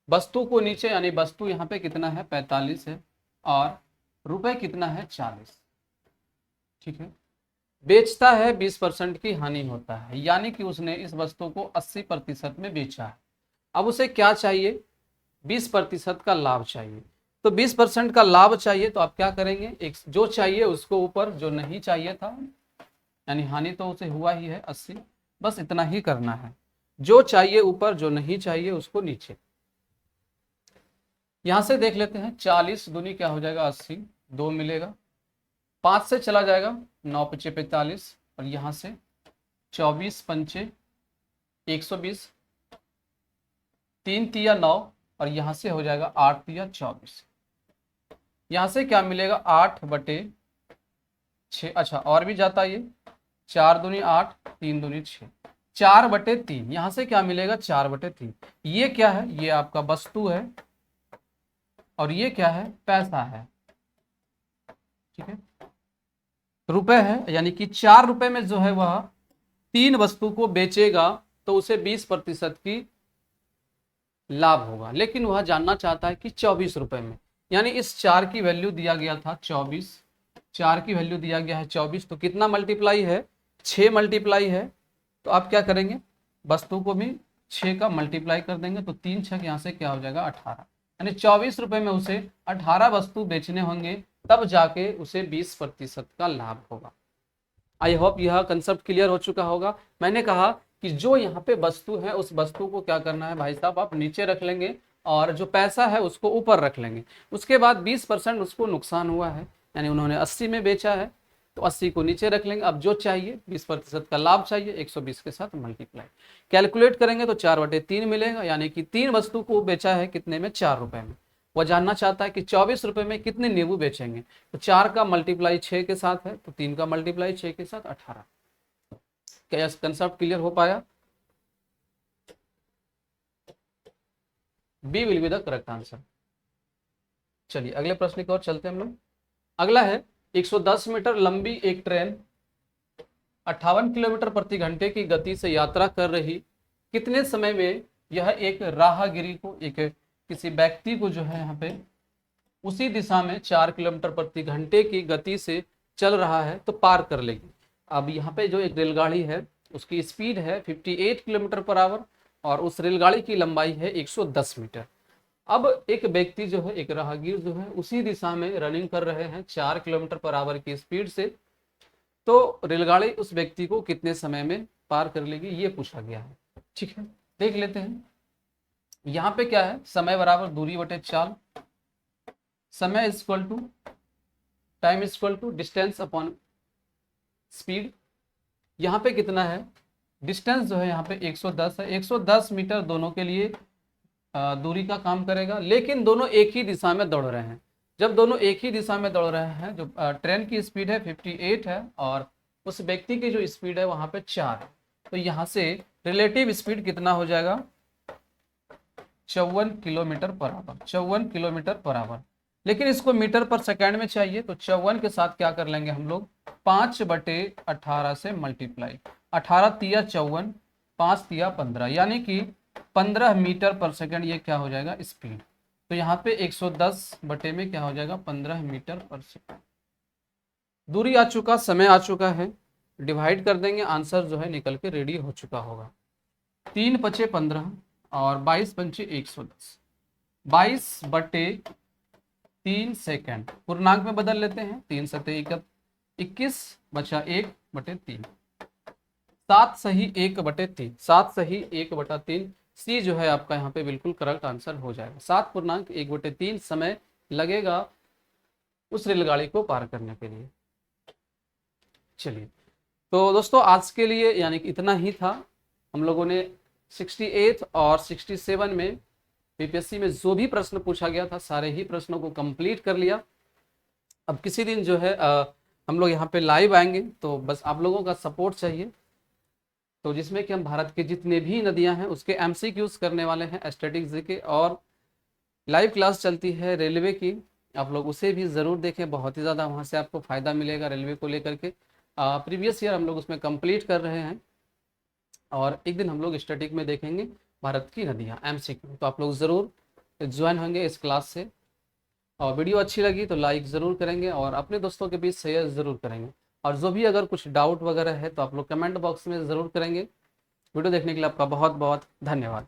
वस्तु को नीचे, यानी वस्तु यहाँ पे कितना है, 45 है, और रुपए कितना है, 40। ठीक है, बेचता है 20% की हानि होता है, यानी कि उसने इस वस्तु को 80% में बेचा है। अब उसे क्या चाहिए, 20% का लाभ चाहिए। तो 20% का लाभ चाहिए तो आप क्या करेंगे, एक जो चाहिए उसको ऊपर, जो नहीं चाहिए था, यानी हानि तो उसे हुआ ही है 80, बस इतना ही करना है। जो चाहिए ऊपर, जो नहीं चाहिए उसको नीचे। यहां से देख लेते हैं, 40 दूनी क्या हो जाएगा, 80, 2 मिलेगा, 5 से चला जाएगा, 9 पचे 45, और यहां से 24 पंचे 120, 3 तिया 9, और यहां से हो जाएगा 8 तिया 24। यहां से क्या मिलेगा, 8/6, अच्छा और भी जाता है ये, 4 दूनी 8, 3 दूनी 6, 4/3। यहां से क्या मिलेगा, 4/3। ये क्या है, ये आपका वस्तु है, और ये क्या है, पैसा है। ठीक है, रुपए है, यानी कि 4 रुपए में जो है वह 3 वस्तु को बेचेगा तो उसे 20% की लाभ होगा, लेकिन वह जानना चाहता है कि 24 रुपए में, यानी इस 4 की वैल्यू दिया गया था 24, 4 की वैल्यू दिया गया है 24, तो कितना मल्टीप्लाई है, 6 मल्टीप्लाई है। तो आप क्या करेंगे, वस्तु को भी 6 का मल्टीप्लाई कर देंगे, तो 3 6 यहाँ से क्या हो जाएगा, 18, यानी 24 रुपए में उसे 18 वस्तु बेचने होंगे, तब जाके उसे 20% का लाभ होगा। आई होप यह कंसेप्ट क्लियर हो चुका होगा। मैंने कहा कि जो यहाँ पे वस्तु है उस वस्तु को क्या करना है भाई साहब, आप नीचे रख लेंगे और जो पैसा है उसको ऊपर रख लेंगे। उसके बाद 20% उसको नुकसान हुआ है, यानी उन्होंने 80 में बेचा है तो 80 को नीचे रख लेंगे। अब जो चाहिए 20% का लाभ चाहिए, 120 के साथ मल्टीप्लाई कैलकुलेट करेंगे तो 4/3 मिलेगा, यानी कि 3 वस्तु को बेचा है कितने में, 4 रुपए में। वह जानना चाहता है कि 24 रुपए में कितने नींबू बेचेंगे, तो 4 का मल्टीप्लाई 6 के साथ है, तो 3 का मल्टीप्लाई 6 के साथ 18। क्या यह कंसेप्ट क्लियर हो पाया? B will be the correct answer. चलिए अगले प्रश्न की ओर चलते हैं हम लोग। अगला है, 110 मीटर लंबी एक ट्रेन 58 किलोमीटर प्रति घंटे की गति से यात्रा कर रही, कितने समय में यह एक राहगीरी को, एक किसी व्यक्ति को जो है यहाँ पे उसी दिशा में 4 किलोमीटर प्रति घंटे की गति से चल रहा है तो पार कर लेगी। अब यहाँ पे जो एक रेलगाड़ी है उसकी स्पीड है 58 किलोमीटर पर आवर और उस रेलगाड़ी की लंबाई है 110 मीटर। अब एक व्यक्ति जो है, एक राहगीर जो है, उसी दिशा में रनिंग कर रहे हैं 4 किलोमीटर पर आवर की स्पीड से, तो रेलगाड़ी उस व्यक्ति को कितने समय में पार कर लेगी, ये पूछा गया है। ठीक है, देख लेते हैं। यहाँ पे क्या है, समय बराबर दूरी बटे चाल, समय is equal to time is equal to distance upon speed. यहाँ पे कितना है, डिस्टेंस जो है यहाँ पे 110 है, 110 मीटर दोनों के लिए दूरी का काम करेगा, लेकिन दोनों एक ही दिशा में दौड़ रहे हैं। जब दोनों एक ही दिशा में दौड़ रहे हैं, जो ट्रेन की स्पीड है 58 है और उस व्यक्ति की जो स्पीड है वहाँ पे 4 है, तो यहाँ से रिलेटिव स्पीड कितना हो जाएगा, 54 kilometre per hour, 54 kilometre per hour. लेकिन इसको मीटर पर सेकेंड में चाहिए, तो 54 के साथ क्या कर लेंगे हम लोग, 5/18 से मल्टीप्लाई, 18 तिया 54, 5 तिया 15, यानी कि 15 मीटर पर सेकेंड ये क्या हो जाएगा स्पीड। तो यहाँ पे 110 बटे में क्या हो जाएगा 15 मीटर पर सेकेंड। दूरी आ चुका, समय आ चुका है, डिवाइड कर देंगे, आंसर जो है निकल के रेडी हो चुका होगा। 3 पचे 15 और 22 पंचे 110, 22/3 सेकेंड पूर्णांक में बदल लेते हैं, 3 सते 21 बचा 1/3, 7 सही 1/3, 7 सही 1/3, सी जो है आपका यहाँ पे बिल्कुल करेक्ट आंसर हो जाएगा। 7/1/3 समय लगेगा उस रेलगाड़ी को पार करने के लिए। चलिए, तो दोस्तों आज के लिए यानी कि इतना ही था। हम लोगों ने 68 और 67 में बीपीएससी में जो भी प्रश्न पूछा गया था सारे ही प्रश्नों को कंप्लीट कर लिया। अब किसी दिन जो है हम लोग यहाँ पे लाइव आएंगे, तो बस आप लोगों का सपोर्ट चाहिए, तो जिसमें कि हम भारत के जितने भी नदियां हैं उसके एमसीक्यूज करने वाले हैं, स्टैटिक्स जीके, और लाइव क्लास चलती है रेलवे की, आप लोग उसे भी ज़रूर देखें, बहुत ही ज़्यादा वहाँ से आपको फ़ायदा मिलेगा रेलवे को लेकर के। प्रीवियस ईयर हम लोग उसमें कंप्लीट कर रहे हैं, और एक दिन हम लोग स्टैटिक में देखेंगे भारत की नदियाँ एमसीक्यू, तो आप लोग ज़रूर ज्वाइन होंगे इस क्लास से। और वीडियो अच्छी लगी तो लाइक ज़रूर करेंगे और अपने दोस्तों के बीच शेयर ज़रूर करेंगे, और जो भी अगर कुछ डाउट वगैरह है तो आप लोग कमेंट बॉक्स में ज़रूर करेंगे। वीडियो देखने के लिए आपका बहुत बहुत धन्यवाद।